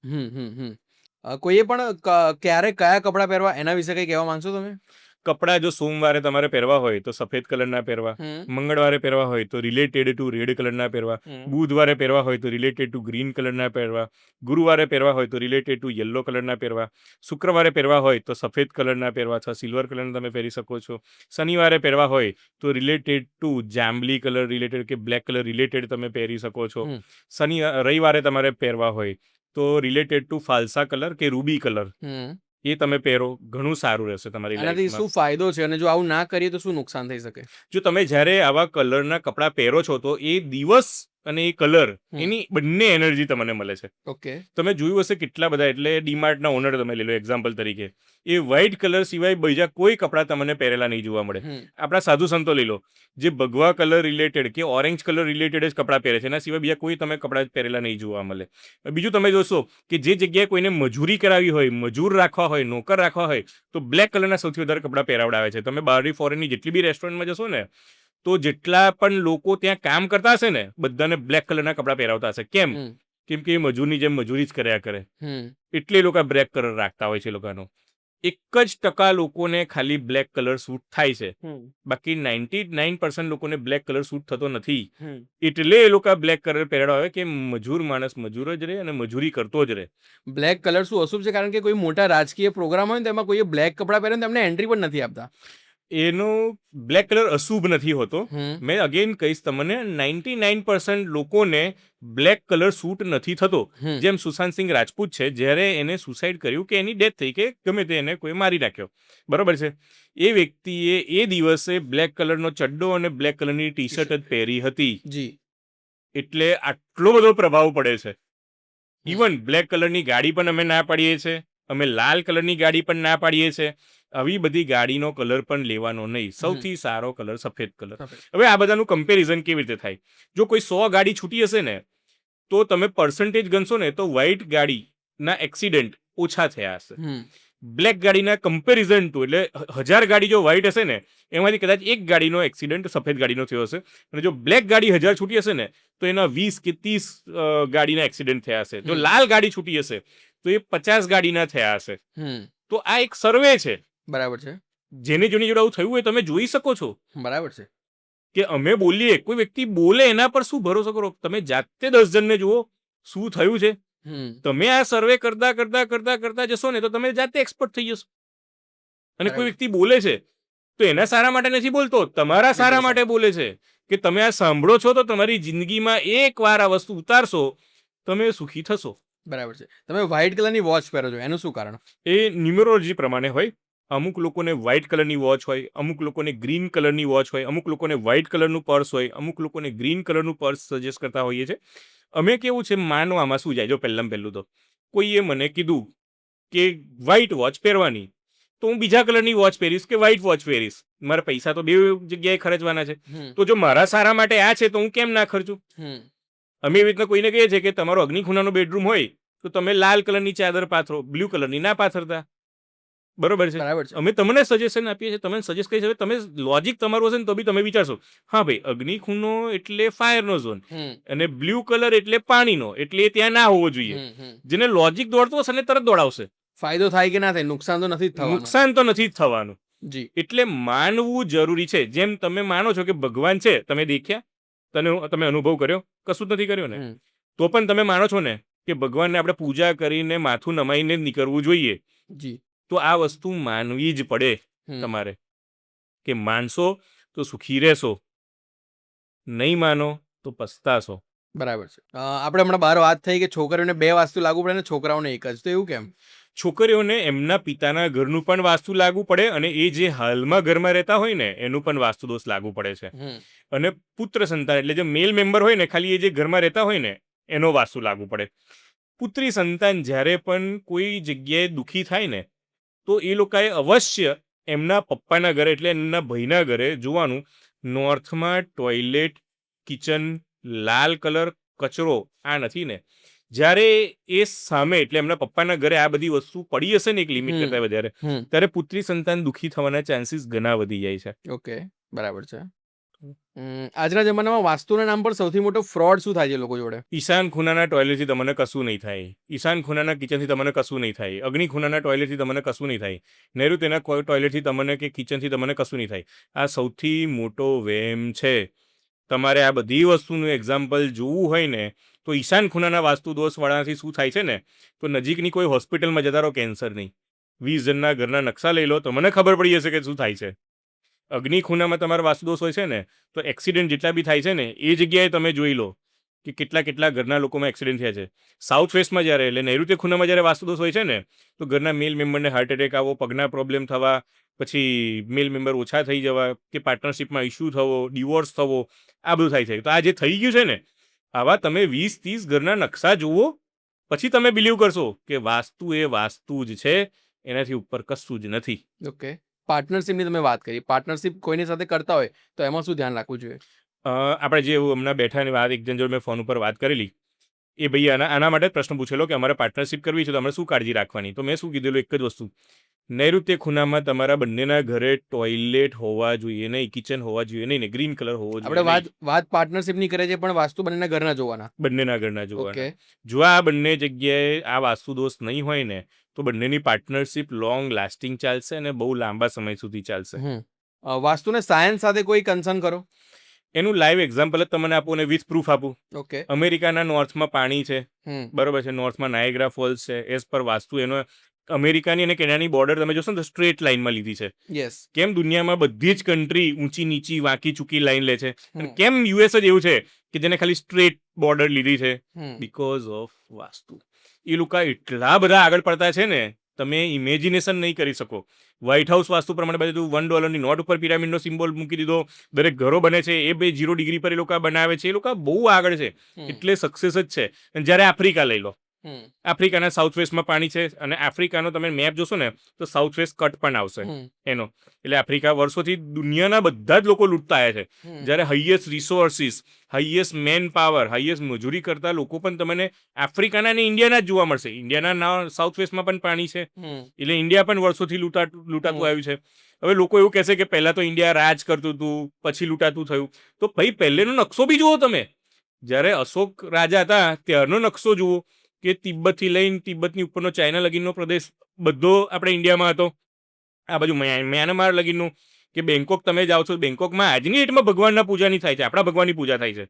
કોઈએ પણ ક્યારે કયા કપડાં પહેરવા એના વિશે કંઈ કહેવા માંગશો તમે? કપડાં જો સોમવારે તમારે પહેરવા હોય તો સફેદ કલરના પહેરવા, મંગળવારે પહેરવા હોય તો રિલેટેડ ટુ રેડ કલરના પહેરવા, બુધવારે પહેરવા હોય તો રિલેટેડ ટુ ગ્રીન કલરના પહેરવા, ગુરુવારે પહેરવા હોય તો રિલેટેડ ટુ યલો કલરના પહેરવા, શુક્રવારે પહેરવા હોય તો સફેદ કલરના પહેરવા અથવા સિલ્વર કલરના તમે પહેરી શકો છો, શનિવારે પહેરવા હોય તો રિલેટેડ ટુ જાંબલી કલર રિલેટેડ કે બ્લેક કલર રિલેટેડ તમે પહેરી શકો છો. રવિવારે તમારે પહેરવા હોય તો રિલેટેડ ટુ ફાલસા કલર કે રૂબી કલર એ તમે પહેરો, ઘણું સારું રહેશે તમારી એનાથી લાઈફમાં. શું ફાયદો છે અને જો આવું ના કરીએ તો શું નુકસાન થઈ શકે? જો તમે જ્યારે આવા કલરના કપડાં પહેરો છો તો એ દિવસ અને એ કલર એની બંને એનર્જી તમને મળે છે. ઓકે. તમે જોયું હશે કેટલા બધા, એટલે ડીમાર્ટના ઓનર તમે લઈ લો એક્ઝામ્પલ તરીકે, એ વ્હાઇટ કલર સિવાય બીજા કોઈ કપડાં તમને પહેરેલા નહીં જોવા મળે. આપણા સાધુ સંતો લઈ લો, જે ભગવા કલર રિલેટેડ કે ઓરેન્જ કલર રિલેટેડ જ કપડાં પહેરે છે, એના સિવાય બીજા કોઈ તમે કપડાં પહેરેલા નહીં જોવા મળે. બીજું તમે જોશો કે જે જગ્યાએ કોઈને મજૂરી કરાવી હોય, મજૂર રાખવા હોય, નોકર રાખવા હોય તો બ્લેક કલરના સૌથી વધારે કપડાં પહેરાવડાવે છે. તમે બહારની ફોરેનની જેટલી બી રેસ્ટોરન્ટમાં જશો ને તો જેટલા પણ લોકો ત્યાં કામ કરતા હશે ને બધાને બ્લેક કલરના કપડાં પહેરાવતા હશે. કેમ? કેમ કે એ મજૂરની જેમ મજૂરી જ કર્યા કરે, એટલે એ લોકો બ્લેક કલર રાખતા હોય છે. લોકોનો 1% લોકોને ખાલી બ્લેક કલર સૂટ થાય છે, બાકી 99% લોકોને બ્લેક કલર સૂટ થતો નથી. એટલે એ લોકો બ્લેક કલર પહેરાવે કે મજૂર માણસ મજૂર જ રહે અને મજૂરી કરતો જ રહે. બ્લેક કલર શું અશુભ છે? કારણ કે કોઈ મોટા રાજકીય પ્રોગ્રામ હોય ને તેમાં કોઈએ બ્લેક કપડાં પહેરે ને તેમને એન્ટ્રી પણ નથી આપતા. એનો બ્લેક કલર અશુભ નથી હોતો. મેં અગેન કહીશ તમને, 99% લોકોને બ્લેક કલર સૂટ નથી થતો. જેમ સુશાંત સિંહ રાજપૂત છે, જ્યારે એને સુસાઇડ કર્યું કે એની ડેથ થઈ કે ગમે તે એને કોઈ મારી નાખ્યો, બરોબર છે, એ વ્યક્તિએ એ દિવસે બ્લેક કલરનો ચડ્ડો અને બ્લેક કલરની ટી શર્ટ જ પહેરી હતી. એટલે આટલો બધો પ્રભાવ પડે છે. ઇવન બ્લેક કલરની ગાડી પણ અમે ના પાડીએ છીએ, અમે લાલ કલરની ગાડી પણ ના પાડીએ છીએ. આવી બધી ગાડીનો કલર પણ લેવાનો નહીં. સૌથી સારો કલર સફેદ કલર. હવે આ બધાનું કમ્પેરિઝન કેવી રીતે થાય? જો કોઈ 100 ગાડી છૂટી હશે ને તો તમે પર્સન્ટેજ ગણશો ને તો વ્હાઇટ ગાડીના એક્સિડન્ટ ઓછા થયા હશે. બ્લેક ગાડીના કમ્પેરિઝન ટુ, એટલે 1000 ગાડી જો વ્હાઇટ હશે ને એમાંથી કદાચ એક ગાડીનો એક્સિડન્ટ સફેદ ગાડીનો થયો હશે. અને જો બ્લેક ગાડી 1000 છૂટી હશે ને તો એના 20 કે 30 ગાડીના એક્સિડન્ટ થયા હશે. જો લાલ ગાડી છૂટી હશે તો એ 50 ગાડીના થયા હશે. તો આ એક સર્વે છે. બરાબર છે. જેની જોડે આવું થયું હોય તમે જોઈ શકો છો. બરાબર છે. કે અમે બોલીએ, કોઈ વ્યક્તિ બોલે એના પર શું ભરોસો કરો? તમે જાતે 10 જણને જુઓ શું થયું છે. તમે આ સર્વે કરતા જશો ને તો તમે જાતે એક્સપર્ટ થઈ જશો. અને કોઈ વ્યક્તિ બોલે છે તો એના સારા માટે નથી બોલતો, તમારા સારા માટે બોલે છે. કે તમે આ સાંભળો છો તો તમારી જિંદગીમાં એકવાર આ વસ્તુ ઉતારશો, તમે સુખી થશો. બરાબર છે. તમે વ્હાઇટ કલરની વોચ પહેરો છો, એનું શું કારણ? એ ન્યુમેરોલોજી પ્રમાણે હોય. અમુક લોકોને વ્હાઇટ કલરની વોચ હોય, અમુક લોકોને ગ્રીન કલરની વોચ હોય, અમુક લોકોને વ્હાઇટ કલરનું પર્સ હોય, અમુક લોકોને ગ્રીન કલરનું પર્સ સજેસ્ટ કરતા હોઈએ છે. અમે કેવું છે, માનવામાં શું જાય? જો પહેલું તો કોઈએ મને કીધું કે વ્હાઇટ વોચ પહેરવાની, તો હું બીજા કલરની વોચ પહેરીશ કે વ્હાઇટ વોચ પહેરીશ. મારા પૈસા તો બે જગ્યાએ ખર્ચવાના છે. તો જો મારા સારા માટે આ છે તો હું કેમ ના ખર્ચું? અમે એવી રીતના કોઈને કહીએ છીએ કે તમારો અગ્નિ ખૂણાનો બેડરૂમ હોય તો તમે લાલ કલરની ચાદર પાથરો, બ્લુ કલરની ના પાથરતા. બરોબર છે. બરાબર છે. અમે તમને સજેશન આપીએ છીએ, તમે સજેસ્ટ કરી શકો, તમે લોજિક તમારું હશે ને તો બી તમે વિચારશો હા ભાઈ અગ્નિખૂણો એટલે ફાયરનો ઝોન અને બ્લુ કલર એટલે પાણીનો, એટલે એ ત્યાં ના હોવો જોઈએ. જેને લોજિક દોડતો હશે ને તરત દોડાવશે. ફાયદો થાય કે ના થાય, નુકસાન તો નથી જ થવાનું. નુકસાન તો નથી જ થવાનું. જી. એટલે માનવું જરૂરી છે. જેમ તમે માનો છો કે ભગવાન છે, તમે દેખ્યા, તમે અનુભવ કર્યો, કશું જ નથી કર્યો ને, તો પણ તમે માનો છો ને કે ભગવાનને આપણે પૂજા કરીને માથું નમાઈને જ નીકળવું જોઈએ. જી. તો આ વસ્તુ માનવી જ પડે તમારે, કે માનશો તો સુખી રહેશો, નહીં માનો તો પસ્તાશો. બરાબર છે. આપણે હમણાં બહાર વાત થઈ કે છોકરીઓને 2 વાસ્તુ લાગુ પડે ને છોકરાઓને એક જ, તો એવું કેમ? છોકરીઓને એમના પિતાના ઘરનું પણ વાસ્તુ લાગુ પડે અને એ જે હાલમાં ઘરમાં રહેતા હોય ને એનું પણ વાસ્તુ દોષ લાગુ પડે છે. અને પુત્ર સંતાન એટલે જે મેલ મેમ્બર હોય ને, ખાલી એ જે ઘરમાં રહેતા હોય ને એનો વાસ્તુ લાગુ પડે. પુત્રી સંતાન જ્યારે પણ કોઈ જગ્યાએ દુઃખી થાય ને તો એ લોકોએ અવશ્ય એમના પપ્પાના ઘરે એટલે એમના ભાઈના ઘરે જોવાનું, નોર્થમાં ટોયલેટ, કિચન, લાલ કલર, કચરો આ નથી ને, જ્યારે એ સામે એટલે એમના પપ્પાના ઘરે આ બધી વસ્તુ પડી હશે ને એક લિમિટ કરતા વધારે, ત્યારે પુત્રી સંતાન દુઃખી થવાના ચાન્સીસ ઘણા વધી જાય છે. ઓકે, બરાબર છે. આજના જમાનામાં વાસ્તુના નામ પર સૌથી મોટો ફ્રોડ શું થાય છે લોકો જોડે? ઈશાન ખૂણાના ટોયલેટથી તમને કશું નહીં થાય, ઈશાન ખૂણાના કિચનથી તમને કશું નહીં થાય, અગ્નિ ખૂણાના ટોયલેટથી તમને કશું નહીં થાય, નૈઋત્યના ટોયલેટથી તમને કે કિચનથી તમને કશું નહીં થાય. આ સૌથી મોટો વહેમ છે. તમારે આ બધી વસ્તુનું એક્ઝામ્પલ જોવું હોય ને તો ઈશાન ખૂણાના વાસ્તુ દોષવાળાથી શું થાય છે ને, તો નજીકની કોઈ હોસ્પિટલમાં જતા રહો, કેન્સર નહીં. 20 જણના ઘરના નકશા લઈ લો, તમને ખબર પડી જશે કે શું થાય છે. અગ્નિ ખૂણામાં તમારા વાસ્તુદોષ હોય છે ને તો એક્સિડન્ટ જેટલા બી થાય છે ને એ જગ્યાએ તમે જોઈ લો કે કેટલા ઘરના લોકોમાં એક્સિડન્ટ થયા છે. સાઉથ વેસ્ટમાં જ્યારે એટલે નૈઋત્ય ખૂણામાં જ્યારે વાસ્તુદોષ હોય છે ને તો ઘરના મેલ મેમ્બરને હાર્ટ એટેક આવો, પગના પ્રોબ્લેમ થવા, પછી મેલ મેમ્બર ઓછા થઈ જવા, કે પાર્ટનરશિપમાં ઇસ્યુ થવો, ડિવોર્સ થવો, આ બધું થાય છે. તો આ જે થઈ ગયું છે ને, આવા તમે 20-30 ઘરના નકશા જુઓ પછી તમે બિલીવ કરશો કે વાસ્તુ એ વાસ્તુ જ છે, એનાથી ઉપર કશું જ નથી. ઓકે, પાર્ટનરશિપની તમે વાત કરી, પાર્ટનરશિપ કોઈની સાથે કરતા હોય તો એમાં શું ધ્યાન રાખવું જોઈએ? આપણે જે હમણાં બેઠાની વાત એક જણ જોડે મેં ફોન ઉપર વાત કરેલી, એ ભાઈ આના માટે જ પ્રશ્ન પૂછેલો કે અમારે પાર્ટનરશિપ કરવી છે તો અમારે શું કાળજી રાખવાની. તો મેં શું કીધેલું, એક જ વસ્તુ, નૈઋત્ય ખૂણામાં તમારા બંનેના ઘરે ટોયલેટ હોવા જોઈએ નહીં, કિચન હોવા જોઈએ નહીં ને ગ્રીન કલર હોવો જોઈએ. આપણે વાત પાર્ટનરશિપની કરે છે પણ વાસ્તુ બંનેના ઘરના જોવાના. બંનેના ઘરના જોવાના. ઓકે, જો આ બંને જગ્યાએ આ વાસ્તુ દોષ નહીં હોય ને તો બંનેની પાર્ટનરશિપ લોંગ લાસ્ટિંગ ચાલશે અને બહુ લાંબા સમય સુધી ચાલશે. વાસ્તુને સાયન્સ સાથે કોઈ કન્સર્ન કરો? એનું લાઈવ એક્ઝામ્પલ જ તમને આપું અને વિથ પ્રૂફ આપું. ઓકે, અમેરિકાના નોર્થમાં પાણી છે, બરોબર છે, નોર્થમાં નાયગ્રા ફોલ્સ છે. એઝ પર વાસ્તુ એનો અમેરિકાની અને કેનેડાની બોર્ડર તમે જોશો ને તો સ્ટ્રેટ લાઇનમાં લીધી છે. યસ. કેમ દુનિયામાં બધી જ કન્ટ્રી ઊંચી નીચી વાંકી ચૂકી લાઈન લે છે, અને કેમ યુએસ જ એવું છે કે જેને ખાલી સ્ટ્રેટ બોર્ડર લીધી છે? Because of vastu. એ લોકો એટલા બધા આગળ પડતા છે ને, તમે ઇમેજિનેશન નહીં કરી શકો. વ્હાઇટ હાઉસ વાસ્તુ પ્રમાણે બધું $1 નોટ ઉપર પિરામિડનો સિમ્બોલ મૂકી દીધો, દરેક ઘરો બને છે એ 0 ડિગ્રી પર એ લોકો બનાવે છે. એ લોકો બહુ આગળ છે, એટલે સક્સેસ જ છે. જ્યારે આફ્રિકા લઈ લો, આફ્રિકાના સાઉથ વેસ્ટમાં પાણી છે અને આફ્રિકાનો તમે મેપ જોશો ને તો સાઉથ વેસ્ટ કટ પણ આવશે એનો. એટલે આફ્રિકા વર્ષોથી દુનિયાના બધા જ લોકો લૂંટતા આવ્યા છે. જ્યારે highest resources, highest man power, highest મજૂરી કરતા લોકો પણ તમને આફ્રિકાના અને ઇન્ડિયાના જ જોવા મળશે. ઇન્ડિયાના સાઉથ વેસ્ટમાં પણ પાણી છે, એટલે ઇન્ડિયા પણ વર્ષોથી લૂંટાતું આવ્યું છે. હવે લોકો એવું કહેશે કે પહેલા તો ઇન્ડિયા રાજ કરતું હતું પછી લૂંટાતું થયું. તો ભાઈ પહેલેનો નકશો બી જુઓ તમે. જ્યારે અશોક રાજા હતા ત્યારનો નકશો જુઓ કે તિબ્બતથી લઈને તિબ્બતની ઉપરનો ચાઇના લગીનનો પ્રદેશ બધો આપણે ઇન્ડિયામાં હતો. આ બાજુ મ્યાનમાર લગીનનું, કે બેંકોક તમે જાઓ છો, બેંકોકમાં આજની ડેટમાં ભગવાનના પૂજાની થાય છે, આપણા ભગવાનની પૂજા થાય છે.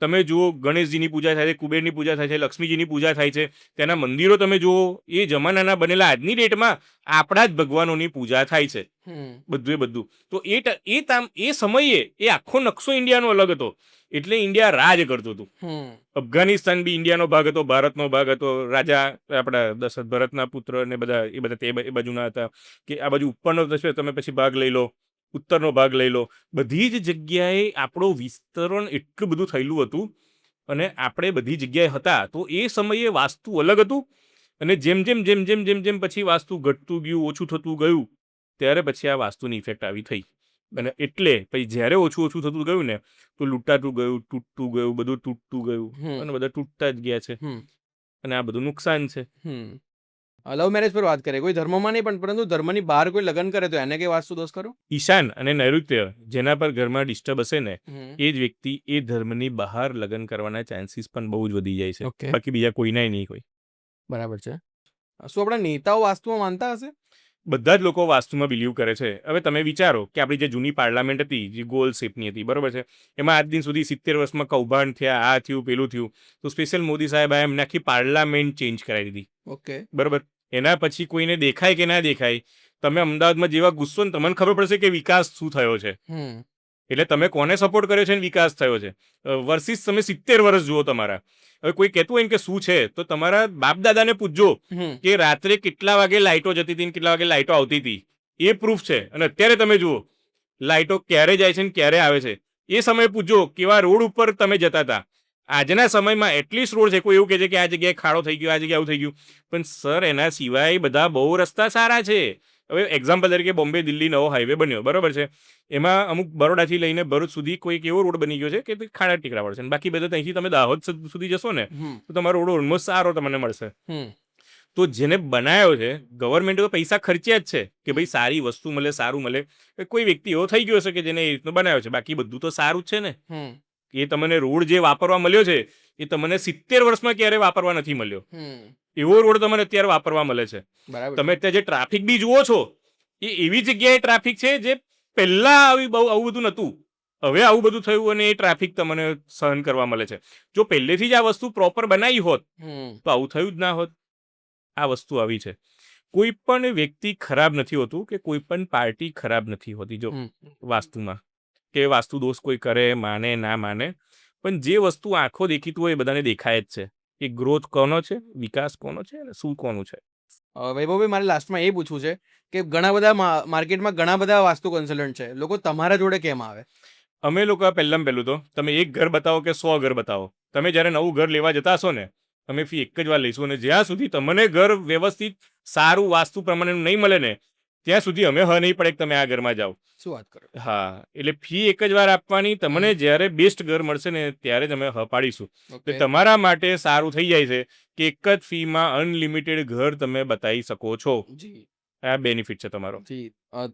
તમે જુઓ ગણેશજીની પૂજા થાય છે, કુબેરની પૂજા થાય છે, લક્ષ્મીજીની પૂજા થાય છે. તેના મંદિરો તમે જુઓ, એ જમાનાના બનેલા આજની ડેટમાં આપણા જ ભગવાનોની પૂજા થાય છે. બધું. તો એ સમયે એ આખો નકશો ઇન્ડિયાનો અલગ હતો, એટલે ઇન્ડિયા રાજ કરતું હતું. અફઘાનિસ્તાન બી ઇન્ડિયાનો ભાગ હતો, ભારતનો ભાગ હતો. રાજા આપણા દશરથ ભરતના પુત્ર ને બધા એ બાજુના હતા. કે આ બાજુ ઉપરનો તમે પછી ભાગ લઈ લો, ઉત્તરનો ભાગ લઈ લો, બધી જ જગ્યાએ આપણું વિસ્તરણ એટલું બધું થયેલું હતું અને આપણે બધી જગ્યાએ હતા. તો એ સમયે વાસ્તુ અલગ હતું, અને જેમ પછી વાસ્તુ ઘટતું ગયું, ઓછું થતું ગયું, ત્યારે પછી આ વાસ્તુની ઇફેક્ટ આવી થઈ. અને એટલે પછી જ્યારે ઓછું થતું ગયું ને તો લૂંટાતું ગયું, તૂટતું ગયું, બધું તૂટતું ગયું અને બધા તૂટતા જ ગયા છે. અને આ બધું નુકસાન છે. લવ મેરેજ પર વાત કરીએ, કોઈ ધર્મમાં નહીં પણ પરંતુ ધર્મની બહાર કોઈ લગ્ન કરે તો એને કઈ વાસ્તુ દોષ કરો? ઈશાન અને નૈઋત્ય જેના પર ઘરમાં ડિસ્ટર્બ હશે ને હમ. એ જ વ્યક્તિ એ ધર્મની બહાર લગ્ન કરવાના ચાન્સીસ પણ બહુ જ વધી જાય છે. Okay. બાકી બીજા કોઈનાય નહીં કોઈ. બરાબર છે. શું આપણા નેતાઓ વાસ્તુમાં માનતા હશે? બધા જ લોકો વાસ્તુમાં બિલીવ કરે છે. હવે તમે વિચારો કે આપણી જે જૂની પાર્લામેન્ટ હતી જે ગોલ શેપની હતી, બરોબર છે, એમાં આજ દિન સુધી 70 વર્ષમાં કૌભાંડ થયા, આ થયું પેલું થયું, તો સ્પેશિયલ મોદી સાહેબ એમ આખી પાર્લામેન્ટ ચેન્જ કરાવી દીધી. ઓકે. બરોબર. એના પછી કોઈને દેખાય કે ના દેખાય, તમે અમદાવાદમાં જેવા ગુસ્સો ને તમને ખબર પડશે કે વિકાસ શું થયો છે. એટલે તમે કોને સપોર્ટ કર્યો છે ને વિકાસ થયો છે વર્સિસ તમે 70 વર્ષ જુઓ તમારા. હવે કોઈ કહેતું હોય ને કે શું છે તો તમારા બાપ દાદાને પૂછજો કે રાત્રે કેટલા વાગે લાઇટો જતી હતી ને કેટલા વાગે લાઇટો આવતી હતી. એ પ્રૂફ છે. અને અત્યારે તમે જુઓ લાઇટો ક્યારે જાય છે ને ક્યારે આવે છે. એ સમયે પૂછજો કેવા રોડ ઉપર તમે જતા હતા. આજના સમયમાં એટલીસ્ટ રોડ છે, કોઈ એવું કહે છે કે આ જગ્યાએ ખાડો થઈ ગયો, આ જગ્યાએ આવું થઈ ગયું, પણ સર એના સિવાય બધા બહુ રસ્તા સારા છે. હવે એક્ઝામ્પલ તરીકે બોમ્બે દિલ્હી નવો હાઈવે બન્યો, બરોબર છે, એમાં અમુક બરોડાથી લઈને ભરૂચ સુધી કોઈક એવો રોડ બની ગયો છે કે ખાડા ટીકરાવાળો છે, બાકી બધા ત્યાંથી તમે દાહોદ સુધી જશો ને તો તમારો રોડ ઓલમોસ્ટ સારો તમને મળશે. તો જેને બનાવ્યો છે ગવર્મેન્ટે તો પૈસા ખર્ચ્યા જ છે કે ભાઈ સારી વસ્તુ મળે, સારું મળે. કોઈ વ્યક્તિ એવો થઈ ગયો હશે કે જેને એ રીતનો બનાવ્યો છે, બાકી બધું તો સારું જ છે ને. એ તમને રોડ જે વાપરવા મળ્યો છે એ તમને 70 વર્ષમાં ક્યારે વાપરવા નથી મળ્યો. એવો રોડ તમને અત્યારે વાપરવા મળે છે. તમે અત્યારે જે ટ્રાફિક બી જુઓ છો એ એવી જગ્યાએ ટ્રાફિક છે જે પહેલા આવું બધું નહોતું. હવે આવું બધું થયું અને એ ટ્રાફિક તમને સહન કરવા મળે છે. જો પહેલેથી જ આ વસ્તુ પ્રોપર બનાવી હોત તો આવું થયું જ ના હોત. આ વસ્તુ આવી છે. કોઈ પણ વ્યક્તિ ખરાબ નથી હોતું કે કોઈ પણ પાર્ટી ખરાબ નથી હોતી. જો વાસ્તુમાં કે વાસ્તુ દોષ કોઈ કરે, માને ના માને, પણ જે વસ્તુ આંખો દેખીતું હોય એ બધાને દેખાય જ છે કે ગ્રોથ કોનો છે, વિકાસ કોનો છે અને શું કોનું છે. વૈભવભાઈ, મારે લાસ્ટમાં એ પૂછવું છે કે ઘણા બધા માર્કેટમાં ઘણા બધા વાસ્તુ કન્સલ્ટન્ટ છે, લોકો તમારા જોડે કેમ આવે? અમે લોકો પહેલાં તો તમે એક ઘર બતાવો કે 100 ઘર બતાવો. તમે જ્યારે નવું ઘર લેવા જતા હશો ને અમે ફી એક જ વાર લઈશું અને જ્યાં સુધી તમને ઘર વ્યવસ્થિત સારું વાસ્તુ પ્રમાણેનું નહીં મળે ને ત્યાં સુધી અમે નહીં પડે કે તમે આ ઘરમાં જાઓ. શું વાત કરો? હા, એટલે ફી એક જ વાર આપવાની. તમને જ્યારે બેસ્ટ ઘર મળશે ને ત્યારે જ અમે પાડીશું. તો તમારા માટે સારું થઈ જાય છે કે એક જ ફીમાં અનલિમિટેડ ઘર તમે બતાવી શકો છો. આ બેનિફિટ છે તમારો.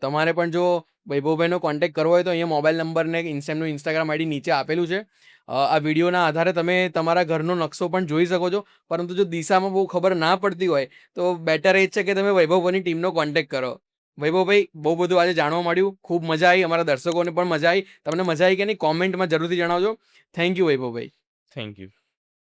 તમારે પણ જો વૈભવભાઈનો કોન્ટેક્ટ કરવો હોય તો અહીંયા મોબાઈલ નંબર ને એમનું ઇન્સ્ટાગ્રામ આઈડી નીચે આપેલું છે. આ વિડીયોના આધારે તમે તમારા ઘરનો નકશો પણ જોઈ શકો છો, પરંતુ જો દિશામાં બહુ ખબર ના પડતી હોય તો બેટર એ જ છે કે તમે વૈભવભાઈની ટીમનો કોન્ટેક્ટ કરો. વૈભવભાઈ, બહુ બધું આજે જાણવા મળ્યું, ખૂબ મજા આવી, અમારા દર્શકોને પણ મજા આવી. તમને મજા આવી કે નહીં કોમેન્ટમાં જરૂરથી જણાવજો. Thank you વૈભવભાઈ. Thank you.